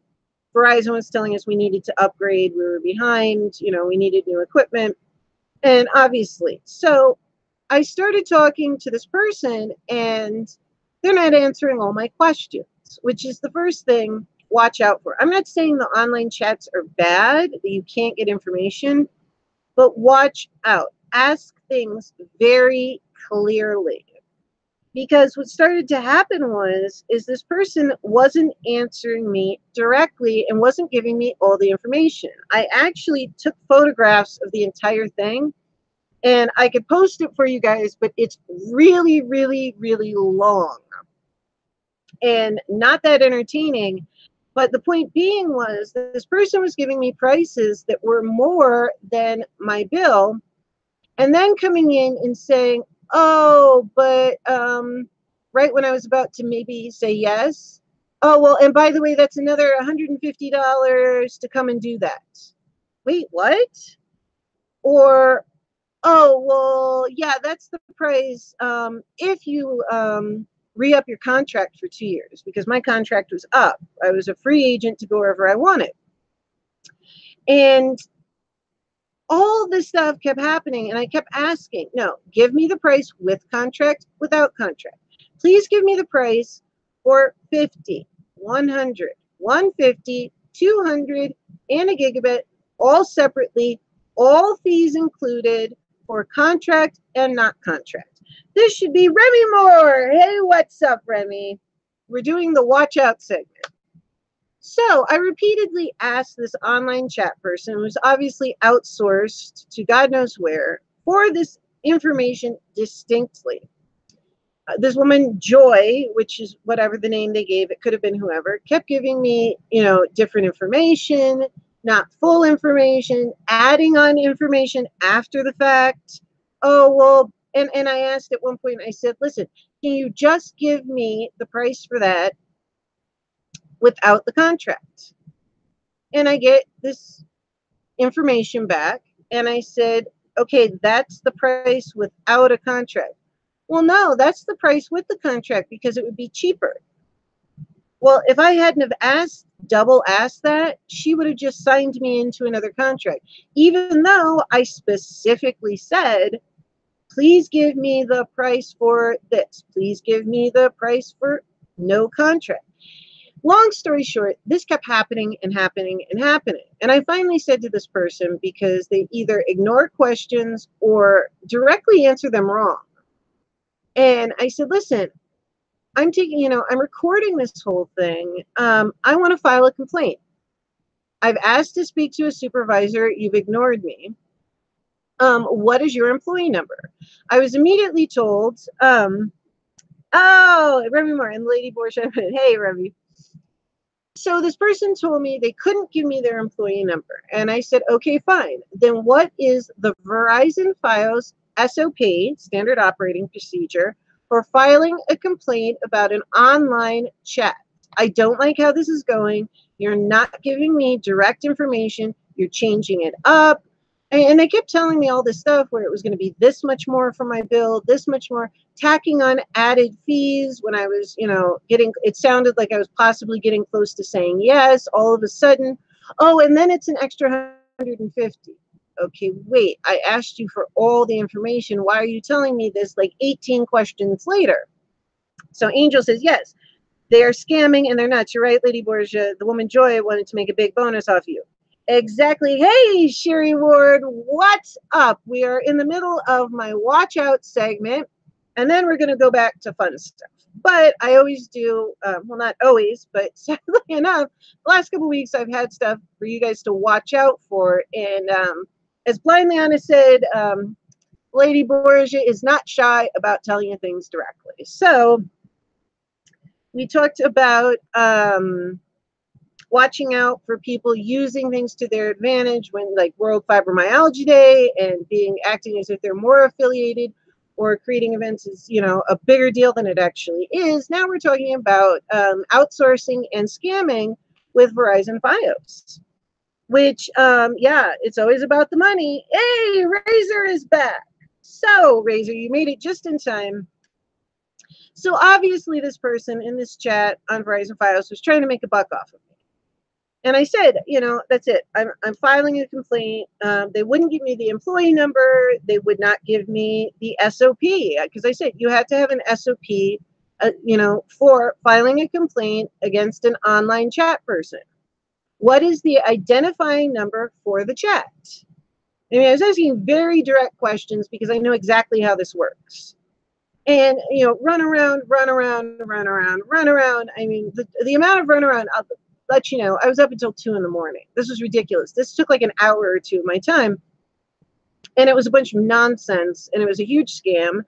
Verizon was telling us we needed to upgrade. We were behind, you know, we needed new equipment. And obviously, so I started talking to this person, and they're not answering all my questions, which is the first thing, watch out for. I'm not saying the online chats are bad, that you can't get information, but watch out. Ask things very clearly. Because what started to happen is this person wasn't answering me directly and wasn't giving me all the information. I actually took photographs of the entire thing, and I could post it for you guys, but it's really, really, really long and not that entertaining. But the point being was that this person was giving me prices that were more than my bill, and then coming in and saying, oh, but right when I was about to maybe say yes, oh, well, and by the way, that's another $150 to come and do that. Wait, what? Or, oh, well, yeah, that's the price if you re-up your contract for 2 years, because my contract was up. I was a free agent to go wherever I wanted. And all this stuff kept happening, and I kept asking, no, give me the price with contract, without contract. Please give me the price for 50, 100, 150, 200, and a gigabit, all separately, all fees included for contract and not contract. This should be Remy Moore. Hey, what's up, Remy? We're doing the watch out segment. So I repeatedly asked this online chat person, who's obviously outsourced to God knows where, for this information distinctly. This woman, Joy, which is whatever the name they gave, it could have been whoever, kept giving me, different information, not full information, adding on information after the fact. Oh, well, and I asked at one point, I said, listen, can you just give me the price for that without the contract? And I get this information back, and I said, okay, that's the price without a contract. Well, no, that's the price with the contract because it would be cheaper. Well, if I hadn't have double asked that, she would have just signed me into another contract, even though I specifically said, please give me the price for this. Please give me the price for no contract. Long story short, this kept happening and happening and happening. And I finally said to this person, because they either ignore questions or directly answer them wrong. And I said, listen, I'm recording this whole thing. I want to file a complaint. I've asked to speak to a supervisor. You've ignored me. What is your employee number? I was immediately told, oh, Remy Moore and Lady Borgia. Hey, Remy. So this person told me they couldn't give me their employee number. And I said, okay, fine. Then what is the Verizon Fios SOP, standard operating procedure, for filing a complaint about an online chat? I don't like how this is going. You're not giving me direct information. You're changing it up. And they kept telling me all this stuff where it was going to be this much more for my bill, this much more, tacking on added fees when I was, it sounded like I was possibly getting close to saying yes. All of a sudden, oh, and then it's an extra 150. Okay, wait, I asked you for all the information. Why are you telling me this like 18 questions later? So Angel says, yes, they are scamming and they're nuts. You're right, Lady Borgia. The woman Joy wanted to make a big bonus off you. Exactly. Hey, Sherry Ward, what's up? We are in the middle of my watch out segment, and then we're going to go back to fun stuff. But I always do, well, not always, but sadly enough, the last couple of weeks I've had stuff for you guys to watch out for. And as Blindly Honest said, Lady Borgia is not shy about telling you things directly. So we talked about watching out for people using things to their advantage when, like, World Fibromyalgia Day, and acting as if they're more affiliated, or creating events is, a bigger deal than it actually is. Now we're talking about outsourcing and scamming with Verizon Fios, which, yeah, it's always about the money. Hey, Razor is back. So, Razor, you made it just in time. So obviously this person in this chat on Verizon Fios was trying to make a buck off of me. And I said, that's it. I'm filing a complaint. They wouldn't give me the employee number. They would not give me the SOP, because I said you had to have an SOP, for filing a complaint against an online chat person. What is the identifying number for the chat? I mean, I was asking very direct questions because I know exactly how this works. And, you know, run around, run around, run around, run around. I mean, the amount of run around, I'll let you know, I was up until 2 in the morning. This was ridiculous. This took like an hour or two of my time. And it was a bunch of nonsense, and it was a huge scam.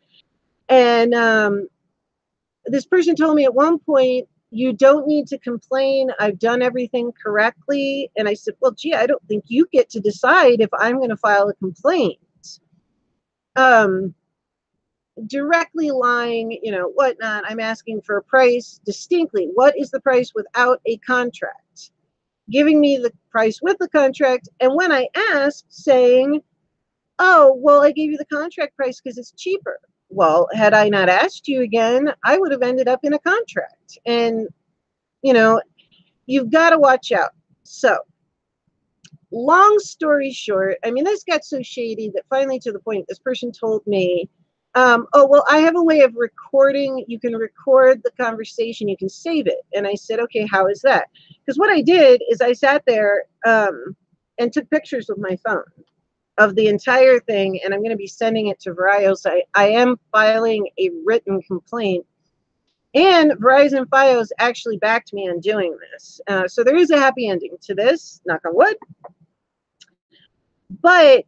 And this person told me at one point, you don't need to complain. I've done everything correctly. And I said, well, gee, I don't think you get to decide if I'm going to file a complaint. Directly lying, you know, whatnot. I'm asking for a price distinctly. What is the price without a contract? Giving me the price with the contract. And when I asked, saying, oh, well, I gave you the contract price because it's cheaper. Well, had I not asked you again, I would have ended up in a contract. And, you know, you've got to watch out. So, long story short, I mean, this got so shady that finally, to the point, this person told me, oh, well, I have a way of recording. You can record the conversation. You can save it. And I said, okay, how is that? Because what I did is I sat there and took pictures with my phone of the entire thing, and I'm going to be sending it to Verizon. I am filing a written complaint, and Verizon Fios actually backed me on doing this. So there is a happy ending to this, knock on wood. But,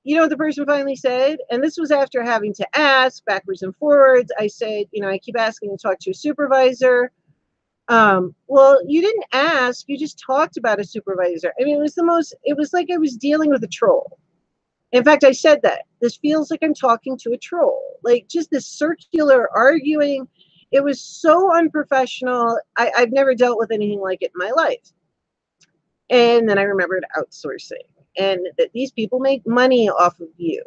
you know what the person finally said? And this was after having to ask backwards and forwards. I said, you know, I keep asking to talk to a supervisor. Well, you didn't ask, you just talked about a supervisor. I mean, it was like I was dealing with a troll. In fact, I said that. This feels like I'm talking to a troll. Like, just this circular arguing. It was so unprofessional. I've never dealt with anything like it in my life. And then I remembered outsourcing, and that these people make money off of you.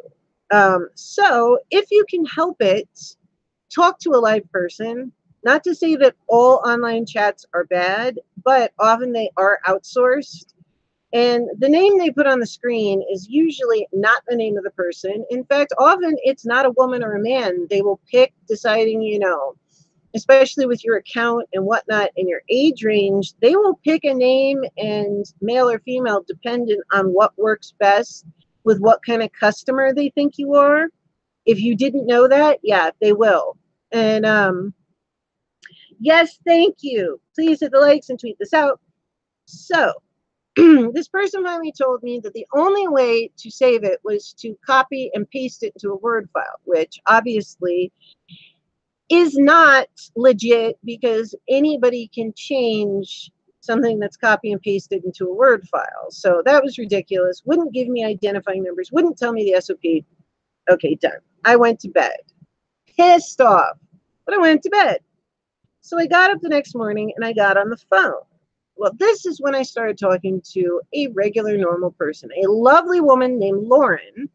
So if you can help it, talk to a live person. Not to say that all online chats are bad, but often they are outsourced. And the name they put on the screen is usually not the name of the person. In fact, often it's not a woman or a man. They will pick, deciding, you know, especially with your account and whatnot and your age range, they will pick a name, and male or female, dependent on what works best with what kind of customer they think you are. If you didn't know that, yeah, they will. And yes, thank you. Please hit the likes and tweet this out. So this person finally told me that the only way to save it was to copy and paste it into a Word file, which obviously is not legit, because anybody can change something that's copy and pasted into a Word file. So that was ridiculous. Wouldn't give me identifying numbers, wouldn't tell me the SOP. Okay, done. I went to bed. Pissed off, but I went to bed. So I got up the next morning and I got on the phone. Well, this is when I started talking to a regular, normal person, a lovely woman named Lauren.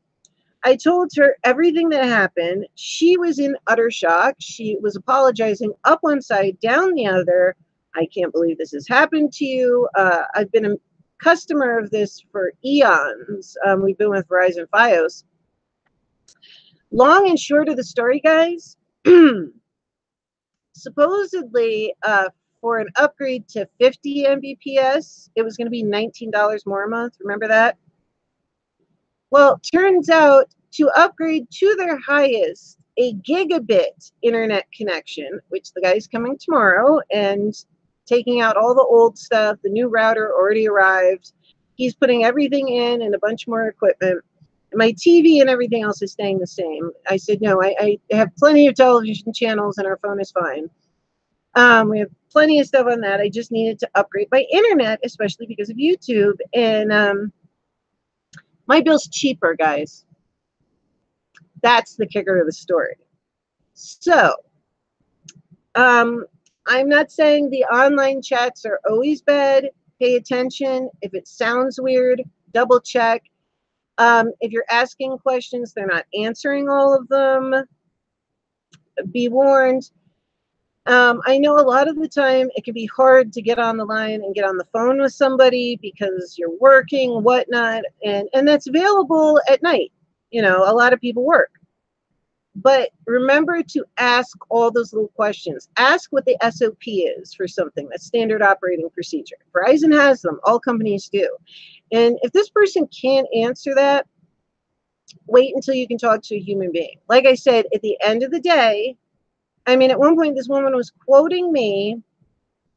I told her everything that happened. She was in utter shock. She was apologizing up one side, down the other. I can't believe this has happened to you. I've been a customer of this for eons. We've been with Verizon Fios. Long and short of the story, guys, supposedly for an upgrade to 50 Mbps, it was going to be $19 more a month. Remember that? Well, turns out to upgrade to their highest, a gigabit internet connection, which the guy's coming tomorrow and taking out all the old stuff. The new router already arrived. He's putting everything in and a bunch more equipment. My TV and everything else is staying the same. I said, no, I have plenty of television channels and our phone is fine. We have plenty of stuff on that. I just needed to upgrade my internet, especially because of YouTube. And my bill's cheaper, guys. That's the kicker of the story. So, I'm not saying the online chats are always bad. Pay attention. If it sounds weird, double check. If you're asking questions, they're not answering all of them. Be warned. I know a lot of the time it can be hard to get on the line and get on the phone with somebody because you're working, whatnot, and that's available at night. You know, a lot of people work. But remember to ask all those little questions. Ask what the SOP is for something, that's standard operating procedure. Verizon has them. All companies do. And if this person can't answer that, wait until you can talk to a human being. Like I said, at the end of the day, I mean, at one point, this woman was quoting me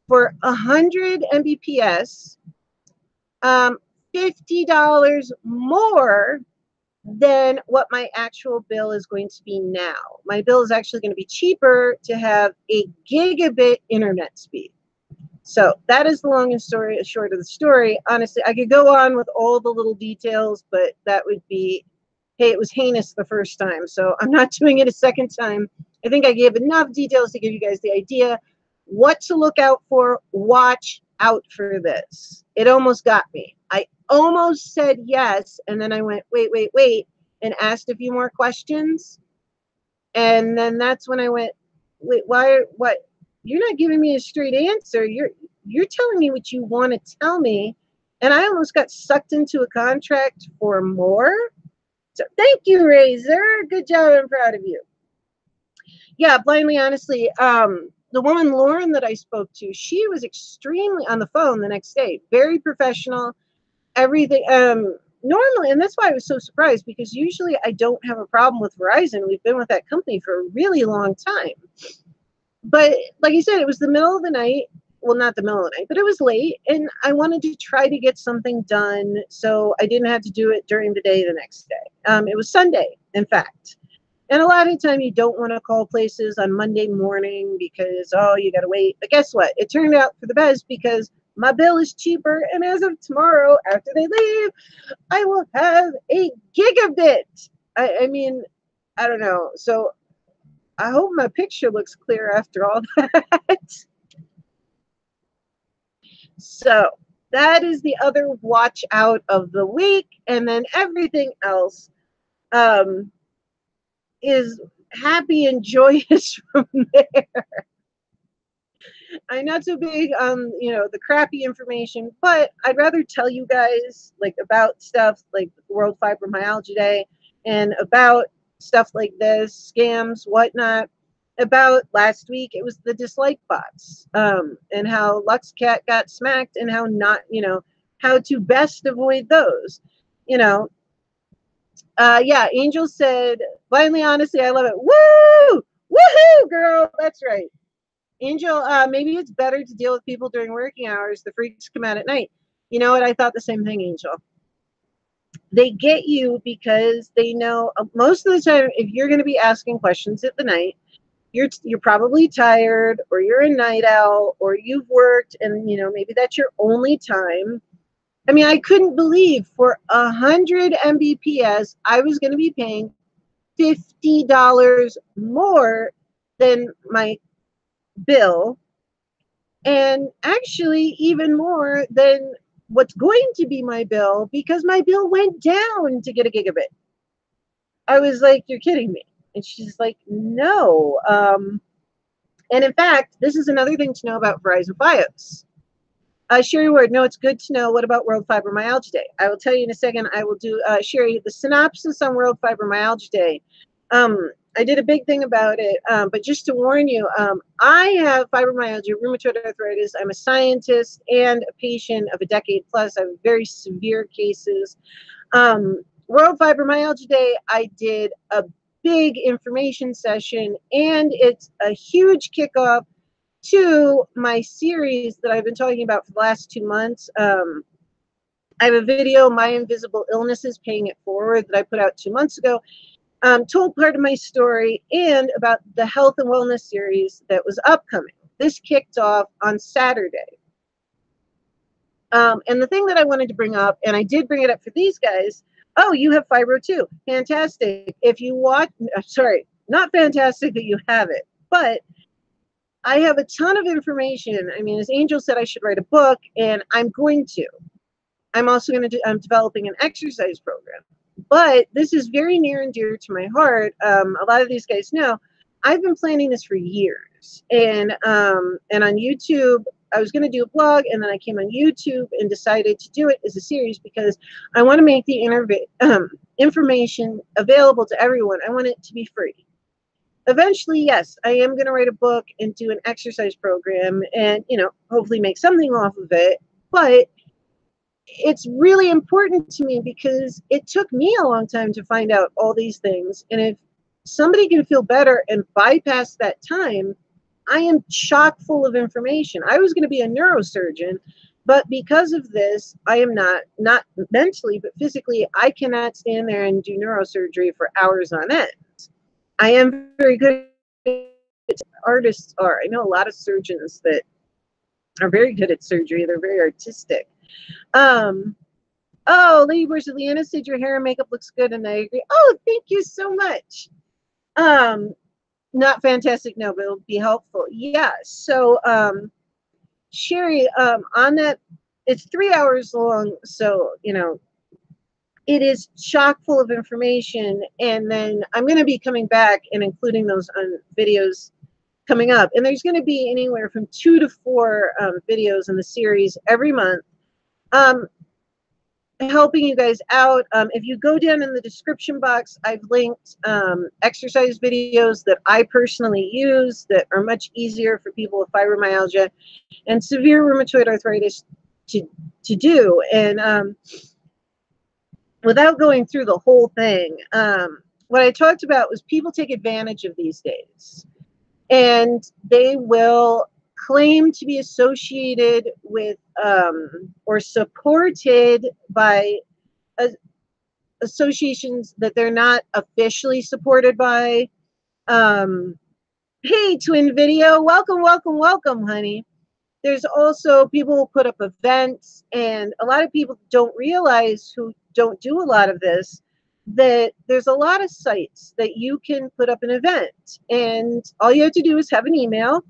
for 100 Mbps, $50 more than what my actual bill is going to be now. My bill is actually going to be cheaper to have a gigabit internet speed. So that is the long and short of the story. Honestly, I could go on with all the little details, but that would be, hey, it was heinous the first time, so I'm not doing it a second time. I think I gave enough details to give you guys the idea what to look out for. Watch out for this. It almost got me. I almost said yes, and then I went, wait, and asked a few more questions. And then that's when I went, wait, why, what? You're not giving me a straight answer. You're telling me what you want to tell me. And I almost got sucked into a contract for more. So thank you, Razor. Good job. I'm proud of you. Yeah, blindly, honestly, the woman, Lauren, that I spoke to, she was extremely on the phone the next day, very professional, everything. Normally, and that's why I was so surprised, because usually I don't have a problem with Verizon. We've been with that company for a really long time. But like I said, it was the middle of the night. Well, not the middle of the night, but it was late, and I wanted to try to get something done so I didn't have to do it during the day the next day. It was Sunday, in fact. And a lot of the time you don't want to call places on Monday morning because, oh, you got to wait. But guess what? It turned out for the best because my bill is cheaper. And as of tomorrow, after they leave, I will have a gigabit. I mean, I don't know. So I hope my picture looks clear after all that. So that is the other watch out of the week. And then everything else is happy and joyous from there. I'm not so big on, the crappy information, but I'd rather tell you guys like about stuff like World Fibromyalgia Day and about stuff like this, scams, whatnot. About last week, it was the dislike bots, and how LuxCat got smacked, and how not, how to best avoid those. Yeah, Angel said, blindly, honestly, I love it. Woo! Woohoo, girl! That's right. Angel, maybe it's better to deal with people during working hours. The freaks come out at night. You know what? I thought the same thing, Angel. They get you because they know most of the time, if you're going to be asking questions at the night, you're probably tired, or you're a night owl, or you've worked, and maybe that's your only time. I mean, I couldn't believe for 100 Mbps, I was going to be paying $50 more than my bill, and actually even more than what's going to be my bill, because my bill went down to get a gigabit. I was like, you're kidding me. And she's like, no. And in fact, this is another thing to know about Verizon Fios. Sherry Ward, no, it's good to know. What about World Fibromyalgia Day? I will tell you in a second. I will do, Sherry, the synopsis on World Fibromyalgia Day. I did a big thing about it, but just to warn you, I have fibromyalgia, rheumatoid arthritis. I'm a scientist and a patient of a decade plus. I have very severe cases. World Fibromyalgia Day, I did a big information session, and it's a huge kickoff to my series that I've been talking about for the last 2 months. I have a video, My Invisible Illnesses, Paying It Forward, that I put out 2 months ago. Told part of my story and about the health and wellness series that was upcoming. This kicked off on Saturday. And the thing that I wanted to bring up, and I did bring it up for these guys, oh, you have fibro too. Fantastic. If you watch, sorry, not fantastic that you have it, but I have a ton of information. I mean, as Angel said, I should write a book, and I'm going to. I'm also going to do, I'm developing an exercise program. But this is very near and dear to my heart. A lot of these guys know I've been planning this for years. And on YouTube, I was going to do a blog, and then I came on YouTube and decided to do it as a series because I want to make the information available to everyone. I want it to be free. Eventually, yes, I am going to write a book and do an exercise program and, hopefully make something off of it. But it's really important to me because it took me a long time to find out all these things. And if somebody can feel better and bypass that time, I am chock full of information. I was going to be a neurosurgeon, but because of this, I am not mentally, but physically, I cannot stand there and do neurosurgery for hours on end. I am very good at artists are. I know a lot of surgeons that are very good at surgery. They're very artistic. Oh, Lady Borgia, Leanna said your hair and makeup looks good, and I agree. Oh, thank you so much. Not fantastic, no, but it'll be helpful. Yeah. So, Sherry, on that, it's 3 hours long, so you know it is chock full of information, and then I'm going to be coming back and including those videos coming up, and there's going to be anywhere from 2 to 4 videos in the series every month. Helping you guys out. If you go down in the description box, I've linked exercise videos that I personally use that are much easier for people with fibromyalgia and severe rheumatoid arthritis to do. And without going through the whole thing, what I talked about was people take advantage of these days, and they will claim to be associated with or supported by associations that they're not officially supported by. Hey, Twin Video, welcome, welcome, welcome, honey. There's also people who put up events, and a lot of people don't realize, who don't do a lot of this, that there's a lot of sites that you can put up an event, and all you have to do is have an email,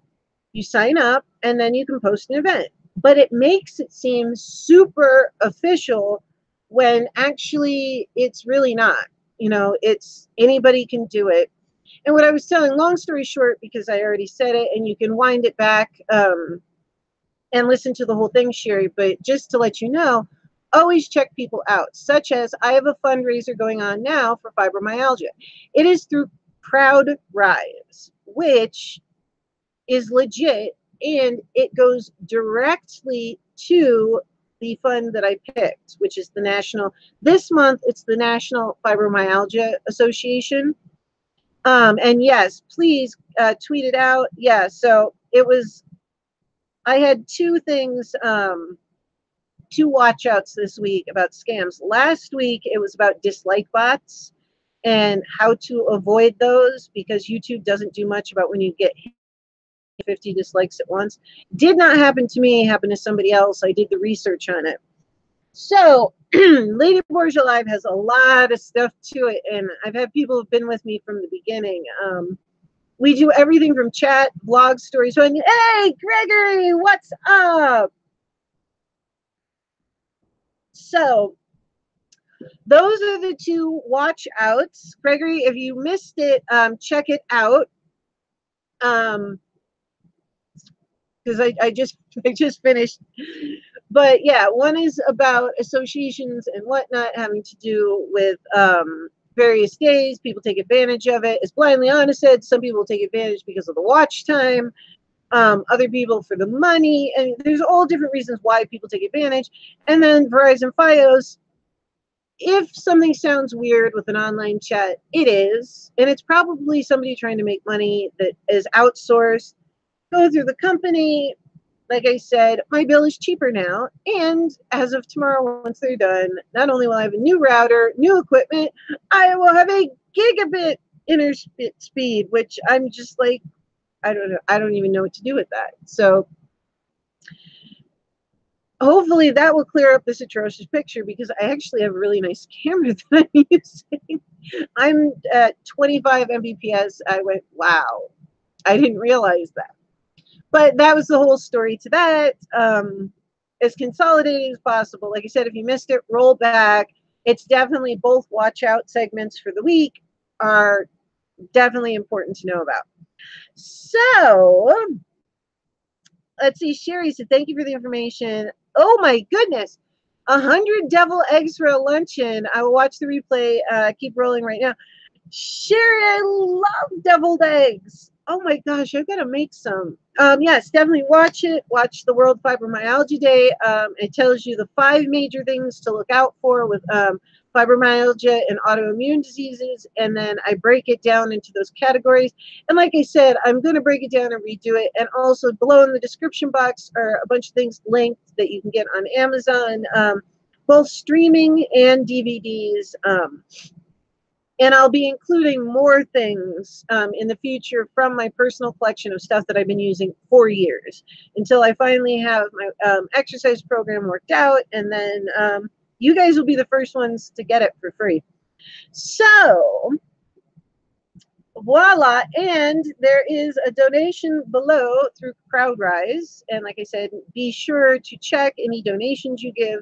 you sign up, and then you can post an event. But it makes it seem super official when actually it's really not. You know, it's anybody can do it. And what I was telling, long story short, because I already said it, and you can wind it back and listen to the whole thing, Sherry, but just to let you know, always check people out, such as I have a fundraiser going on now for fibromyalgia. It is through Proud Rise, which is legit, and it goes directly to the fund that I picked, which is the national, this month it's the National Fibromyalgia Association. And yes, please tweet it out. Yeah, so it was, I had 2 things, 2 watch outs this week about scams. Last week it was about dislike bots and how to avoid those, because YouTube doesn't do much about when you get 50 dislikes at once. Did not happen to me, happened to somebody else. I did the research on it. So Lady Borgia Live has a lot of stuff to it, and I've had people who've been with me from the beginning. We do everything from chat, blog stories. So, hey, Gregory, what's up? So those are the 2 watch outs. Gregory, if you missed it, check it out. Because I just finished. But yeah, one is about associations and whatnot having to do with various days. People take advantage of it. As Blind Liana said, some people take advantage because of the watch time. Other people for the money. And there's all different reasons why people take advantage. And then Verizon Fios, if something sounds weird with an online chat, it is. And it's probably somebody trying to make money that is outsourced. Go through the company. Like I said, my bill is cheaper now, and as of tomorrow, once they're done, not only will I have a new router, new equipment, I will have a gigabit internet speed, which I'm just like, I don't know, I don't even know what to do with that. So hopefully that will clear up this atrocious picture, because I actually have a really nice camera that I'm using. I'm at 25 Mbps. I went, wow, I didn't realize that. But that was the whole story to that. As consolidated as possible. Like I said, if you missed it, roll back. It's definitely, both watch out segments for the week are definitely important to know about. So let's see. Sherry said, thank you for the information. Oh my goodness. 100 devil eggs for a luncheon. I will watch the replay. Keep rolling right now. Sherry, I love deviled eggs. Oh my gosh, I've got to make some. Yes, definitely watch it. Watch the World Fibromyalgia Day. It tells you the 5 major things to look out for with fibromyalgia and autoimmune diseases. And then I break it down into those categories. And like I said, I'm going to break it down and redo it. And also below in the description box are a bunch of things linked that you can get on Amazon, both streaming and DVDs. And I'll be including more things in the future from my personal collection of stuff that I've been using for years until I finally have my exercise program worked out. And then you guys will be the first ones to get it for free. So, voila. And there is a donation below through CrowdRise. And like I said, be sure to check any donations you give.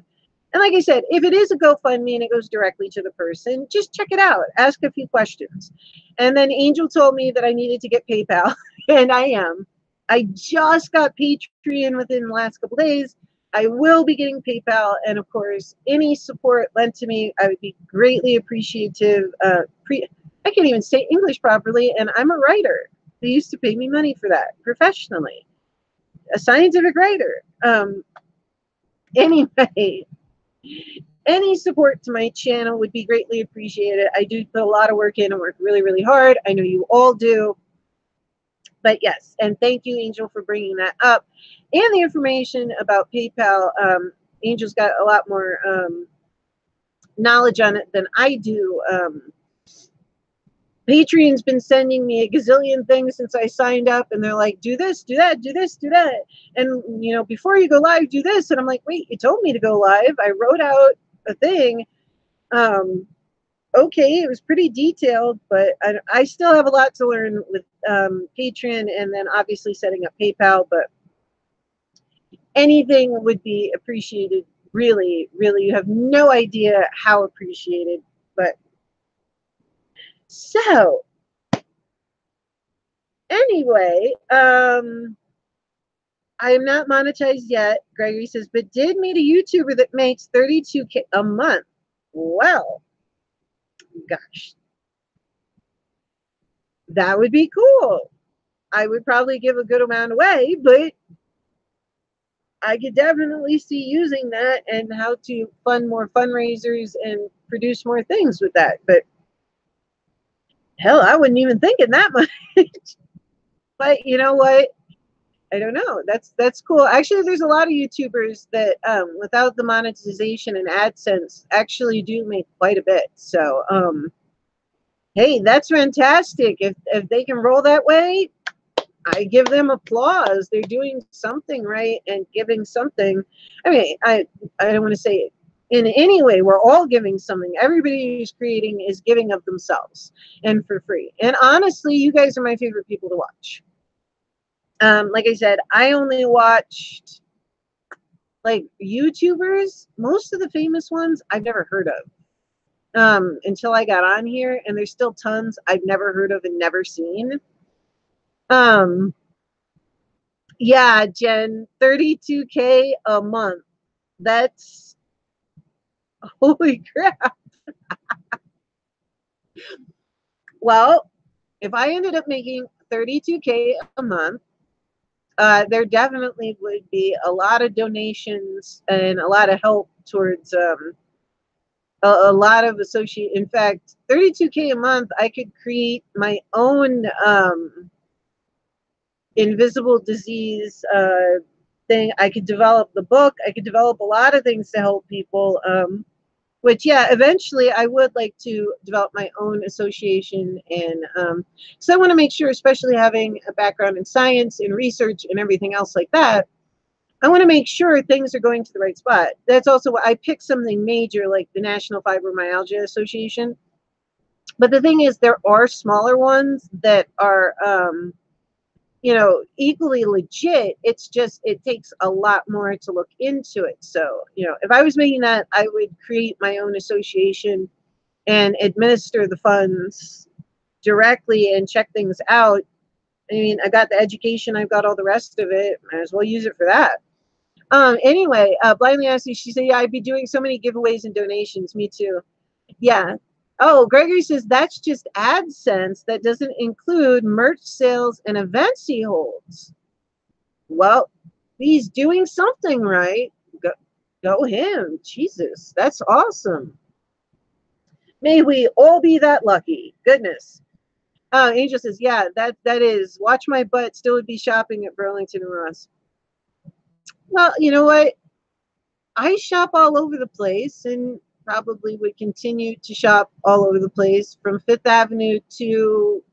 And like I said, if it is a GoFundMe and it goes directly to the person, just check it out. Ask a few questions. And then Angel told me that I needed to get PayPal, and I am. I just got Patreon within the last couple days. I will be getting PayPal, and of course, any support lent to me, I would be greatly appreciative. I can't even say English properly, and I'm a writer. They used to pay me money for that professionally. A scientific writer. Anyway. Any support to my channel would be greatly appreciated. I do put a lot of work in and work really, really hard. I know you all do. But yes, and thank you, Angel, for bringing that up. And the information about PayPal, Angel's got a lot more knowledge on it than I do. Patreon's been sending me a gazillion things since I signed up, and they're like, do this, do that, do this, do that. And, you know, before you go live, do this. And I'm like, wait, you told me to go live. I wrote out a thing. Okay, it was pretty detailed, but I still have a lot to learn with Patreon and then obviously setting up PayPal, but anything would be appreciated. Really, really, you have no idea how appreciated, but so, anyway, I am not monetized yet, Gregory says, but did meet a YouTuber that makes $32K a month. Well, gosh, that would be cool. I would probably give a good amount away, but I could definitely see using that and how to fund more fundraisers and produce more things with that. But hell, I wouldn't even think in that much. But you know what? I don't know. That's cool. Actually, there's a lot of YouTubers that without the monetization and AdSense actually do make quite a bit. So hey, that's fantastic. If they can roll that way, I give them applause. They're doing something right and giving something. I mean, I don't want to say it in any way. We're all giving something. Everybody who's creating is giving of themselves and for free. And honestly, you guys are my favorite people to watch. Like I said, I only watched like YouTubers. Most of the famous ones I've never heard of until I got on here, and there's still tons I've never heard of and never seen. Yeah, Jen, 32K a month. That's holy crap. Well, if I ended up making 32K a month, there definitely would be a lot of donations and a lot of help towards a lot of associate. In fact, 32K a month, I could create my own invisible disease thing. I could develop the book. I could develop a lot of things to help people. Which, yeah, eventually I would like to develop my own association. And so I want to make sure, especially having a background in science and research and everything else like that, I want to make sure things are going to the right spot. That's also why I picked something major like the National Fibromyalgia Association. But the thing is, there are smaller ones that are, you know, equally legit. It's just, it takes a lot more to look into it. So, you know, if I was making that, I would create my own association and administer the funds directly and check things out. I mean, I got the education, I've got all the rest of it. Might as well use it for that. Anyway, Blindly Ashley, she said, yeah, I'd be doing so many giveaways and donations. Me too. Yeah. Oh, Gregory says that's just AdSense. That doesn't include merch sales and events he holds. Well, he's doing something right. Go him. Jesus, that's awesome. May we all be that lucky. Goodness. Angel says, yeah, that is. Watch my butt. Still would be shopping at Burlington and Ross. Well, you know what? I shop all over the place and probably would continue to shop all over the place from Fifth Avenue to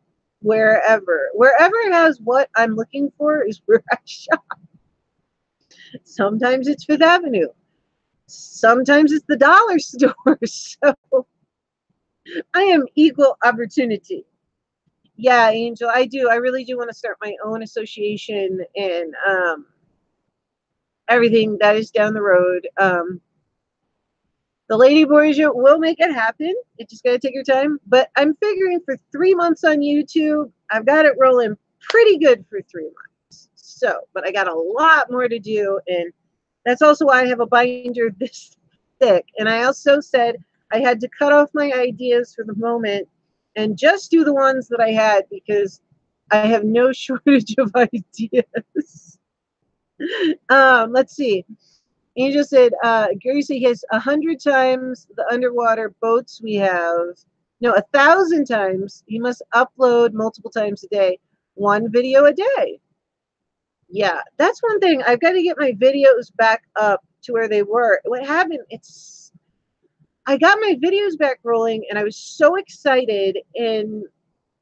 wherever. Wherever it has what I'm looking for is where I shop. Sometimes it's Fifth Avenue. Sometimes it's the dollar store. So I am equal opportunity. Yeah, Angel, I do. I really do want to start my own association and everything that is down the road. The Lady Borgia will make it happen. It just got to take your time. But I'm figuring for 3 months on YouTube, I've got it rolling pretty good for 3 months. So, but I got a lot more to do. And that's also why I have a binder this thick. And I also said I had to cut off my ideas for the moment and just do the ones that I had because I have no shortage of ideas. Let's see. Angel said, Gary said he has 100 times the underwater boats we have. No, 1,000 times. He must upload multiple times a day. 1 video a day. Yeah, that's one thing. I've got to get my videos back up to where they were. What happened, I got my videos back rolling and I was so excited. And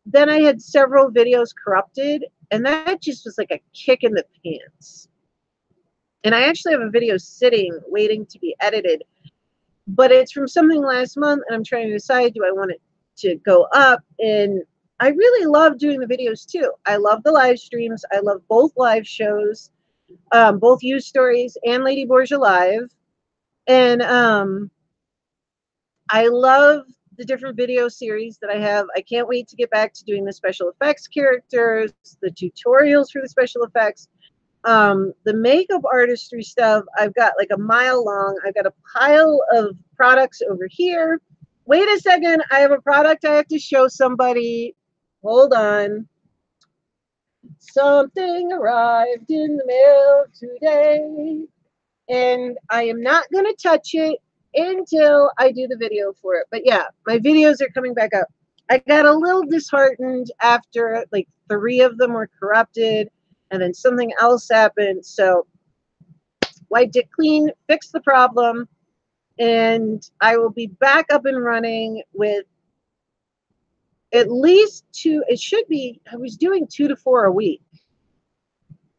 then I had several videos corrupted. And that just was like a kick in the pants. And I actually have a video sitting, waiting to be edited. But it's from something last month, and I'm trying to decide, do I want it to go up? And I really love doing the videos, too. I love the live streams. I love both live shows, both You Stories and Lady Borgia Live. And I love the different video series that I have. I can't wait to get back to doing the special effects characters, the tutorials for the special effects. The makeup artistry stuff, I've got like a mile long. I've got a pile of products over here. Wait a second, I have a product I have to show somebody. Hold on. Something arrived in the mail today, and I am not going to touch it until I do the video for it. But yeah, my videos are coming back up. I got a little disheartened after like 3 of them were corrupted. And then something else happened. So wiped it clean, fixed the problem, and I will be back up and running with at least 2. It should be, I was doing 2 to 4 a week.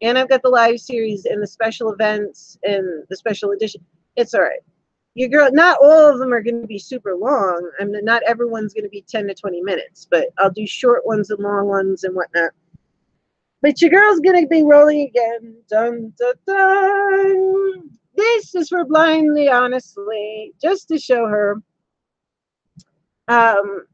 And I've got the live series and the special events and the special edition. It's all right. Your girl, not all of them are going to be super long. Not everyone's going to be 10 to 20 minutes, but I'll do short ones and long ones and whatnot. But your girl's gonna be rolling again. Dun, dun, dun. This is for Blindly Honestly, just to show her.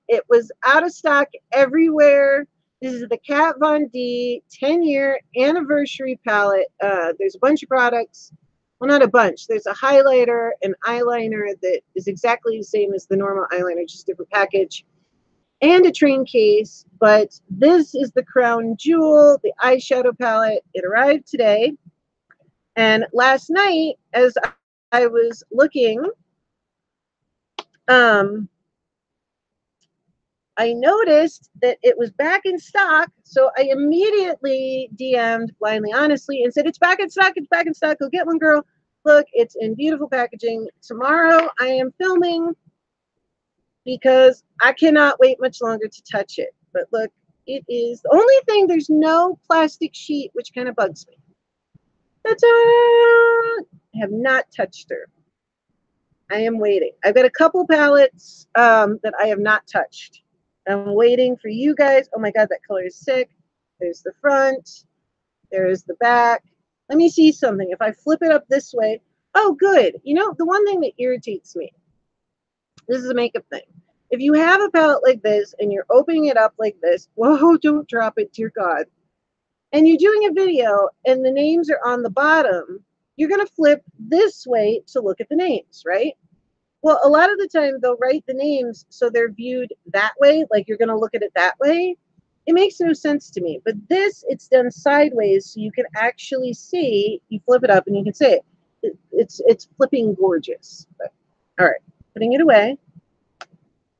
It was out of stock everywhere. This is the Kat Von D 10-year anniversary palette. There's a bunch of products. Well, not a bunch. There's a highlighter, an eyeliner that is exactly the same as the normal eyeliner, just different package. And a train case, but this is the crown jewel, the eyeshadow palette. It arrived today. And last night, as I was looking, I noticed that it was back in stock. So I immediately DM'd Blindly Honestly and said, it's back in stock, it's back in stock. Go get one, girl. Look, it's in beautiful packaging. Tomorrow I am filming because I cannot wait much longer to touch it. But look, it is the only thing, there's no plastic sheet, which kind of bugs me. That's I have not touched her. I am waiting. I've got a couple palettes that I have not touched. I'm waiting for you guys. Oh my God, that color is sick. There's the front. There's the back. Let me see something. If I flip it up this way, oh, good. You know, the one thing that irritates me, this is a makeup thing. If you have a palette like this and you're opening it up like this, whoa, don't drop it, dear God. And you're doing a video and the names are on the bottom, you're going to flip this way to look at the names, right? Well, a lot of the time they'll write the names so they're viewed that way, like you're going to look at it that way. It makes no sense to me. But this, it's done sideways, so you can actually see. You flip it up, and you can see it. It's flipping gorgeous. But, all right, putting it away.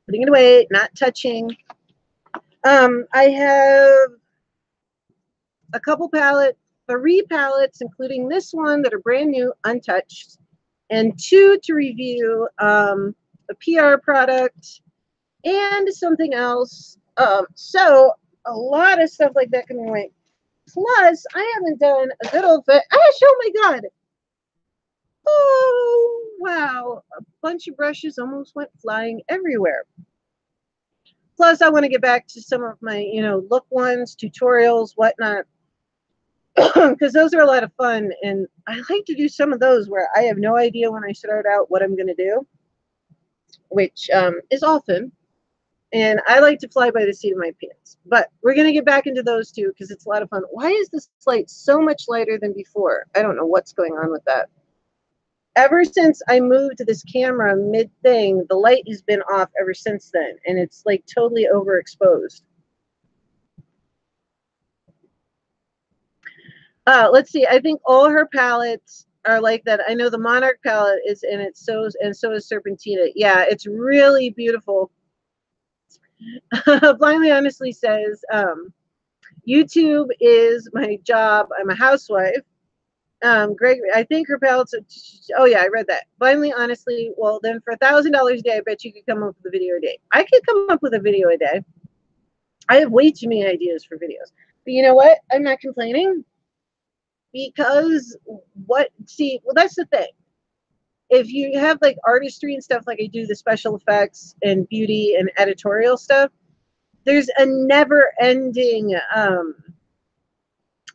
Putting it away, not touching. I have a couple palettes, 3 palettes, including this one, that are brand new, untouched, and 2 to review, a PR product and something else. So a lot of stuff like that coming away. Plus, I haven't done a good old fit. Oh my God. Oh, wow. A bunch of brushes almost went flying everywhere. Plus, I want to get back to some of my, look ones, tutorials, whatnot, because those are a lot of fun. And I like to do some of those where I have no idea when I start out what I'm going to do, which is often. And I like to fly by the seat of my pants. But we're going to get back into those too because it's a lot of fun. Why is this light so much lighter than before? I don't know what's going on with that. Ever since I moved to this camera mid-thing, the light has been off ever since then. And it's like totally overexposed. Let's see. I think all her palettes are like that. I know the Monarch palette is in it, so is Serpentina. Yeah, it's really beautiful. Blindly Honestly says, YouTube is my job. I'm a housewife. Greg, I think her palettes are, oh yeah, I read that. Blindly Honestly, well then for $1,000 a day, I bet you could come up with a video a day. I could come up with a video a day. I have way too many ideas for videos. But you know what? I'm not complaining. Because well, that's the thing. If you have like artistry and stuff, like I do the special effects and beauty and editorial stuff, there's a never ending,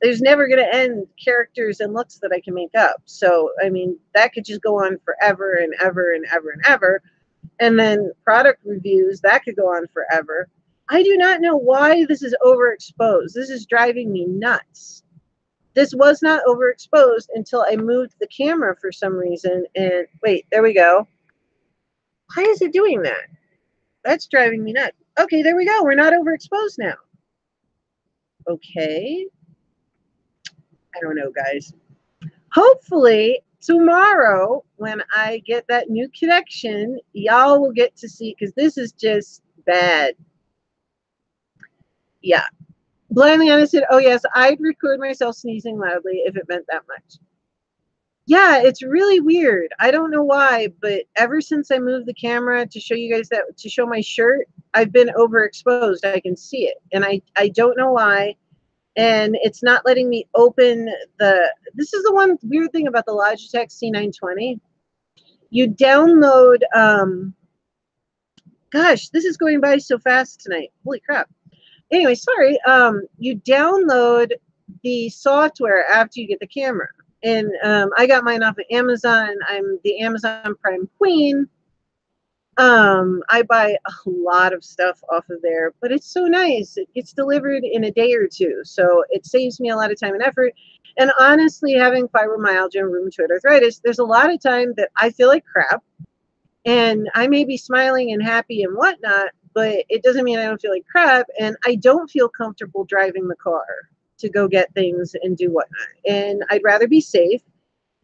there's never going to end characters and looks that I can make up. So, I mean, that could just go on forever and ever and ever and ever. And then product reviews, that could go on forever. I do not know why this is overexposed. This is driving me nuts. This was not overexposed until I moved the camera for some reason. And wait, there we go. Why is it doing that? That's driving me nuts. Okay, there we go. We're not overexposed now. Okay. I don't know, guys. Hopefully tomorrow when I get that new connection, y'all will get to see, because this is just bad. Yeah. Blindly Honest said, oh yes, I'd record myself sneezing loudly if it meant that much. Yeah, it's really weird. I don't know why, but ever since I moved the camera to show you guys that, to show my shirt, I've been overexposed. I can see it. And I don't know why. And it's not letting me open this is the one weird thing about the Logitech C920. You download, gosh, this is going by so fast tonight. Holy crap. Anyway, sorry. You download the software after you get the camera. And I got mine off of Amazon. I'm the Amazon Prime Queen. I buy a lot of stuff off of there, but it's so nice. It gets delivered in a day or two, so it saves me a lot of time and effort. And honestly, having fibromyalgia and rheumatoid arthritis, there's a lot of time that I feel like crap, and I may be smiling and happy and whatnot, but it doesn't mean I don't feel like crap, and I don't feel comfortable driving the car to go get things and do whatnot. And I'd rather be safe,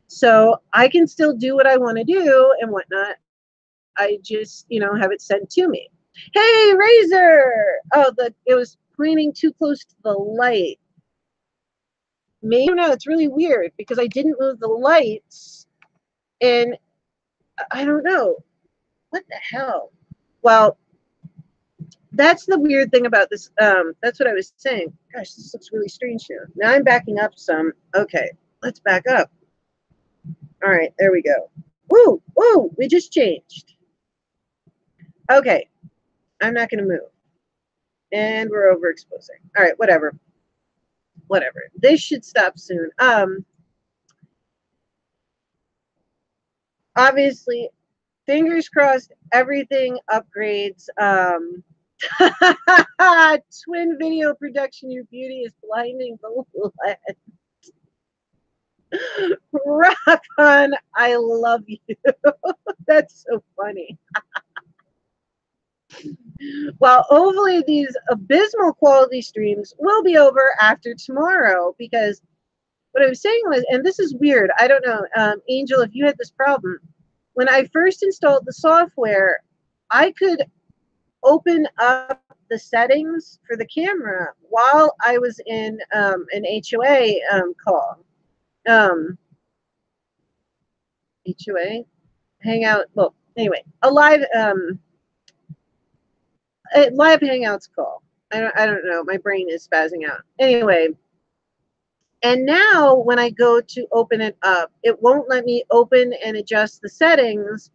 so I can still do what I want to do and whatnot. I just, have it sent to me. Hey, Razor! Oh, it was pointing too close to the light. Maybe, I don't know, it's really weird because I didn't move the lights, and I don't know. What the hell? Well, that's the weird thing about this. That's what I was saying. Gosh, this looks really strange here. Now I'm backing up some. Okay, let's back up. All right, there we go. Woo, woo, we just changed. Okay, I'm not going to move. And we're overexposing. All right, whatever. Whatever. This should stop soon. Obviously, fingers crossed, everything upgrades. Twin video production, your beauty is blinding the lens. Rock on. I love you. That's so funny. Well, hopefully these abysmal quality streams will be over after tomorrow, because what I was saying was, and this is weird, I don't know, Angel, if you had this problem. When I first installed the software, I could open up the settings for the camera while I was in an HOA call. HOA? Hangout, well, anyway, a live Hangouts call. I don't know. My brain is spazzing out. Anyway, and now when I go to open it up, it won't let me open and adjust the settings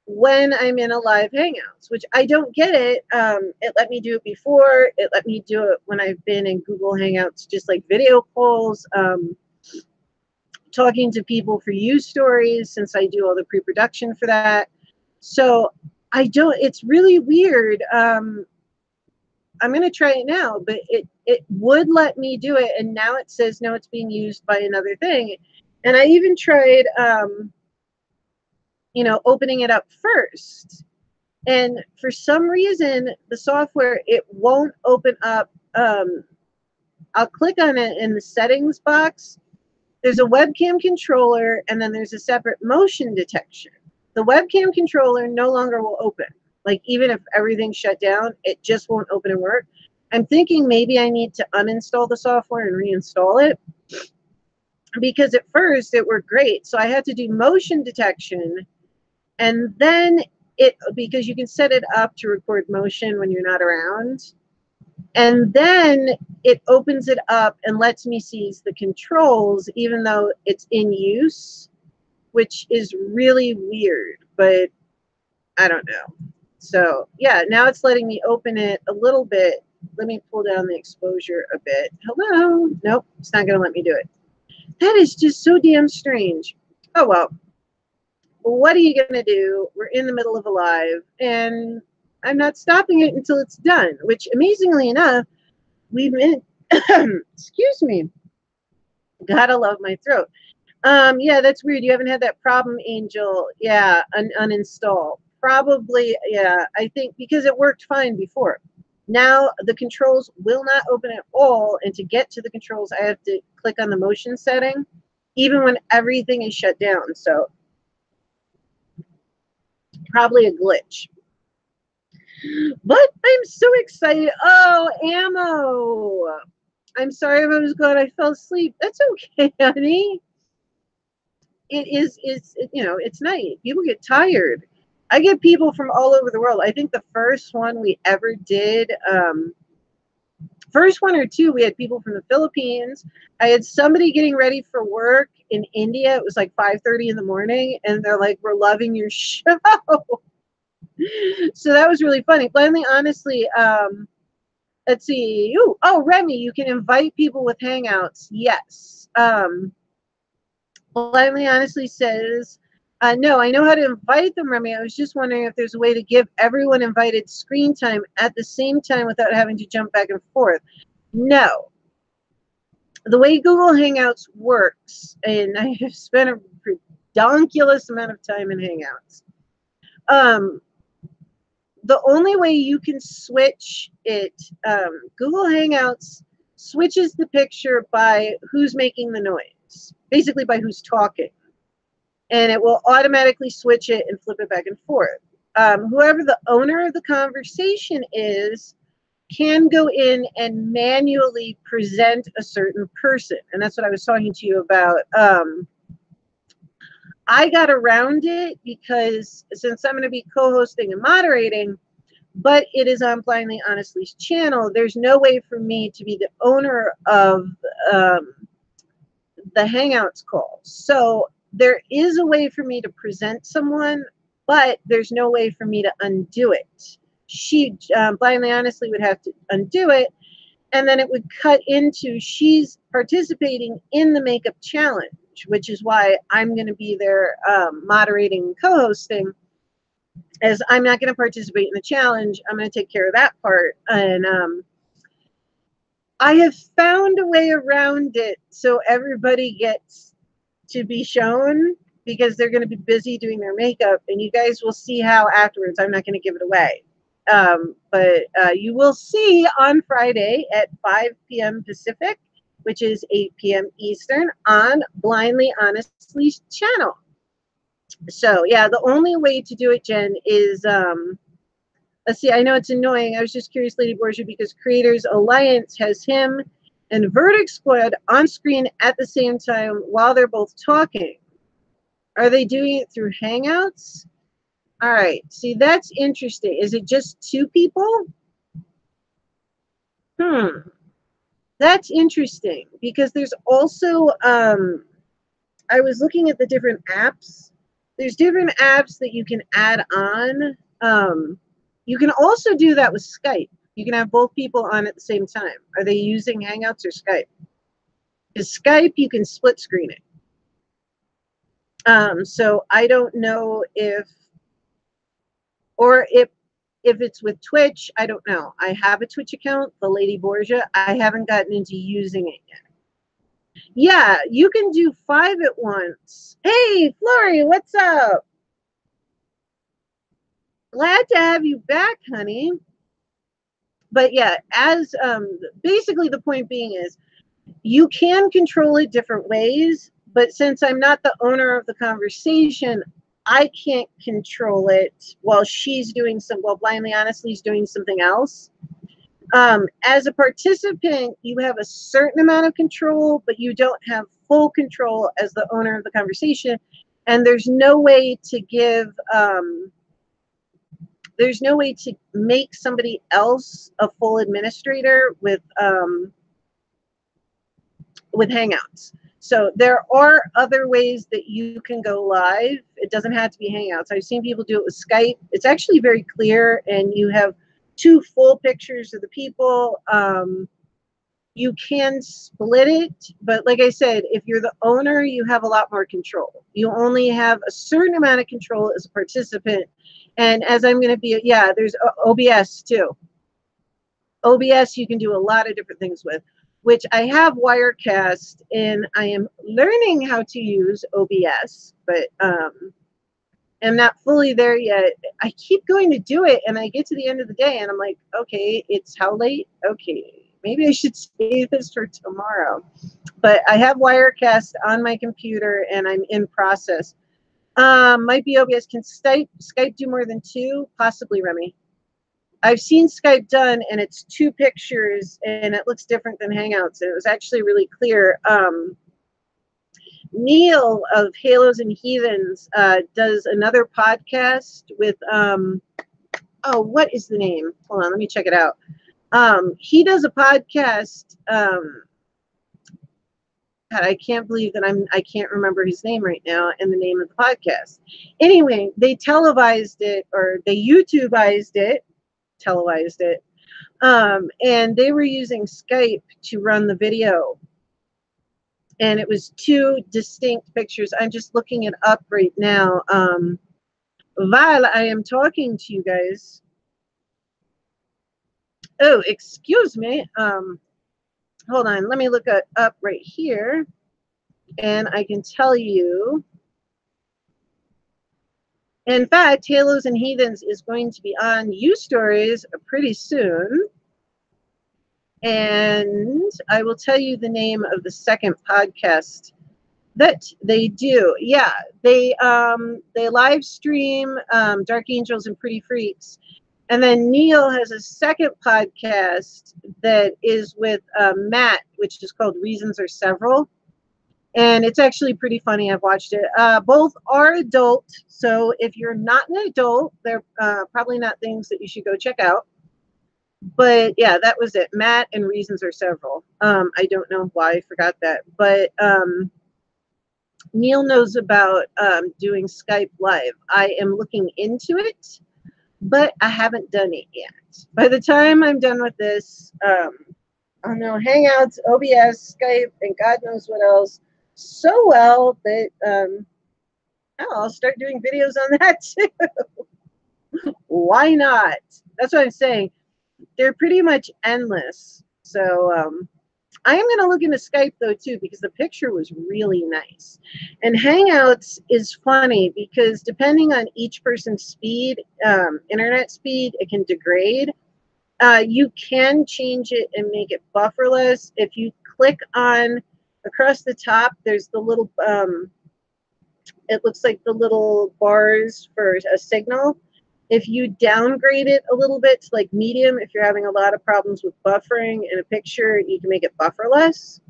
when I'm in a live Hangouts, which I don't get it. It let me do it before. It let me do it when I've been in Google Hangouts, just like video calls, talking to people for use stories, since I do all the pre-production for that. So I don't, it's really weird. I'm going to try it now, but it would let me do it, and now it says no, it's being used by another thing. And I even tried, you know, opening it up first, and for some reason the software, it won't open up. I'll click on it in the settings box. There's a webcam controller, and then there's a separate motion detection. The webcam controller no longer will open. Like, even if everything's shut down, it just won't open and work. I'm thinking maybe I need to uninstall the software and reinstall it, because at first it worked great. So I had to do motion detection, and then because you can set it up to record motion when you're not around, and then it opens it up and lets me seize the controls even though it's in use, which is really weird, but I don't know. So yeah, now it's letting me open it a little bit. Let me pull down the exposure a bit. Hello? Nope, it's not going to let me do it. That is just so damn strange. Oh well. What are you going to do? We're in the middle of a live, and I'm not stopping it until it's done, which amazingly enough, we've been, excuse me, gotta love my throat. Yeah, that's weird. You haven't had that problem, Angel. Yeah, uninstall. Probably, yeah, I think because it worked fine before. Now the controls will not open at all, and to get to the controls, I have to click on the motion setting, even when everything is shut down. So probably a glitch. But I'm so excited. Oh, ammo. I'm sorry if I was glad I fell asleep. That's okay, honey. It's you know, it's night. People get tired. I get people from all over the world. I think the first one we ever did, first one or two, we had people from the Philippines. I had somebody getting ready for work in India. It was like 5:30 in the morning, and they're like, "We're loving your show." So that was really funny. Finally, honestly, let's see. Ooh, oh, Remy, you can invite people with Hangouts. Yes. Blindly honestly says, no, I know how to invite them, Remy. I was just wondering if there's a way to give everyone invited screen time at the same time without having to jump back and forth. No. The way Google Hangouts works, and I have spent a redonkulous amount of time in Hangouts, the only way you can switch it, Google Hangouts switches the picture by who's making the noise, basically by who's talking. And it will automatically switch it and flip it back and forth. Whoever the owner of the conversation is can go in and manually present a certain person. And that's what I was talking to you about. I got around it because since I'm going to be co-hosting and moderating, but it is on Blindly Honestly's channel, there's no way for me to be the owner of the Hangouts call. So there is a way for me to present someone, but there's no way for me to undo it. She, Blindly Honestly, would have to undo it, and then it would cut into she's participating in the makeup challenge, which is why I'm going to be there moderating and co-hosting, as I'm not going to participate in the challenge. I'm going to take care of that part. And I have found a way around it so everybody gets to be shown because they're going to be busy doing their makeup, and you guys will see how afterwards. I'm not going to give it away. But you will see on Friday at 5 p.m. Pacific, which is 8 p.m. Eastern, on Blindly Honestly's channel. So yeah, the only way to do it, Jen, is let's see. I know it's annoying. I was just curious, Lady Borgia, because Creators Alliance has him and Verdict Squad on screen at the same time while they're both talking. Are they doing it through Hangouts? All right. See, that's interesting. Is it just 2 people? That's interesting, because there's also I was looking at the different apps. There's different apps that you can add on. You can also do that with Skype. You can have both people on at the same time. Are they using Hangouts or Skype? Because Skype, you can split screen it. So I don't know if it's with Twitch. I don't know. I have a Twitch account, the Lady Borgia. I haven't gotten into using it yet. Yeah, you can do 5 at once. Hey, Flory, what's up? Glad to have you back, honey. But yeah, as basically the point being is, you can control it different ways, but since I'm not the owner of the conversation, I can't control it while Blindly Honestly's doing something else. As a participant, you have a certain amount of control, but you don't have full control as the owner of the conversation. And there's no way to give, there's no way to make somebody else a full administrator with Hangouts. So there are other ways that you can go live. It doesn't have to be Hangouts. I've seen people do it with Skype. It's actually very clear, and you have 2 full pictures of the people. You can split it, but like I said, if you're the owner, you have a lot more control. You only have a certain amount of control as a participant. And as I'm going to be, yeah, there's OBS too. OBS you can do a lot of different things with, which I have Wirecast, and I am learning how to use OBS, but I'm not fully there yet. I keep going to do it, and I get to the end of the day, and I'm like, okay, it's how late? Okay, maybe I should save this for tomorrow. But I have Wirecast on my computer, and I'm in process. Might be OBS. Can Skype do more than 2? Possibly, Remy. I've seen Skype done, and it's 2 pictures, and it looks different than Hangouts. And it was actually really clear. Neil of Halos and Heathens does another podcast with, oh, what is the name? Hold on, let me check it out. He does a podcast. God, I can't believe that I can't remember his name right now and the name of the podcast. Anyway, they televised it, or they YouTubeized it, televised it, and they were using Skype to run the video. And it was 2 distinct pictures. I'm just looking it up right now. While I am talking to you guys. Oh, excuse me. Hold on. Let me look it up right here. And I can tell you. In fact, Halos and Heathens is going to be on U-Stories pretty soon. And I will tell you the name of the second podcast that they do. Yeah, they live stream Dark Angels and Pretty Freaks. And then Neil has a second podcast that is with Matt, which is called Reasons Are Several. And it's actually pretty funny. I've watched it. Both are adult. So if you're not an adult, they're probably not things that you should go check out. But yeah, that was it. Matt and Reasons Are Several. I don't know why I forgot that. But Neil knows about doing Skype Live. I am looking into it, but I haven't done it yet. By the time I'm done with this, I don't know, Hangouts, OBS, Skype, and God knows what else, so well that I'll start doing videos on that too. Why not? That's what I'm saying. They're pretty much endless. So I am going to look into Skype though too, because the picture was really nice. And Hangouts is funny because depending on each person's speed, internet speed, it can degrade. You can change it and make it bufferless. If you click on across the top, there's the little, it looks like the little bars for a signal. If you downgrade it a little bit to like medium, if you're having a lot of problems with buffering in a picture, you can make it bufferless.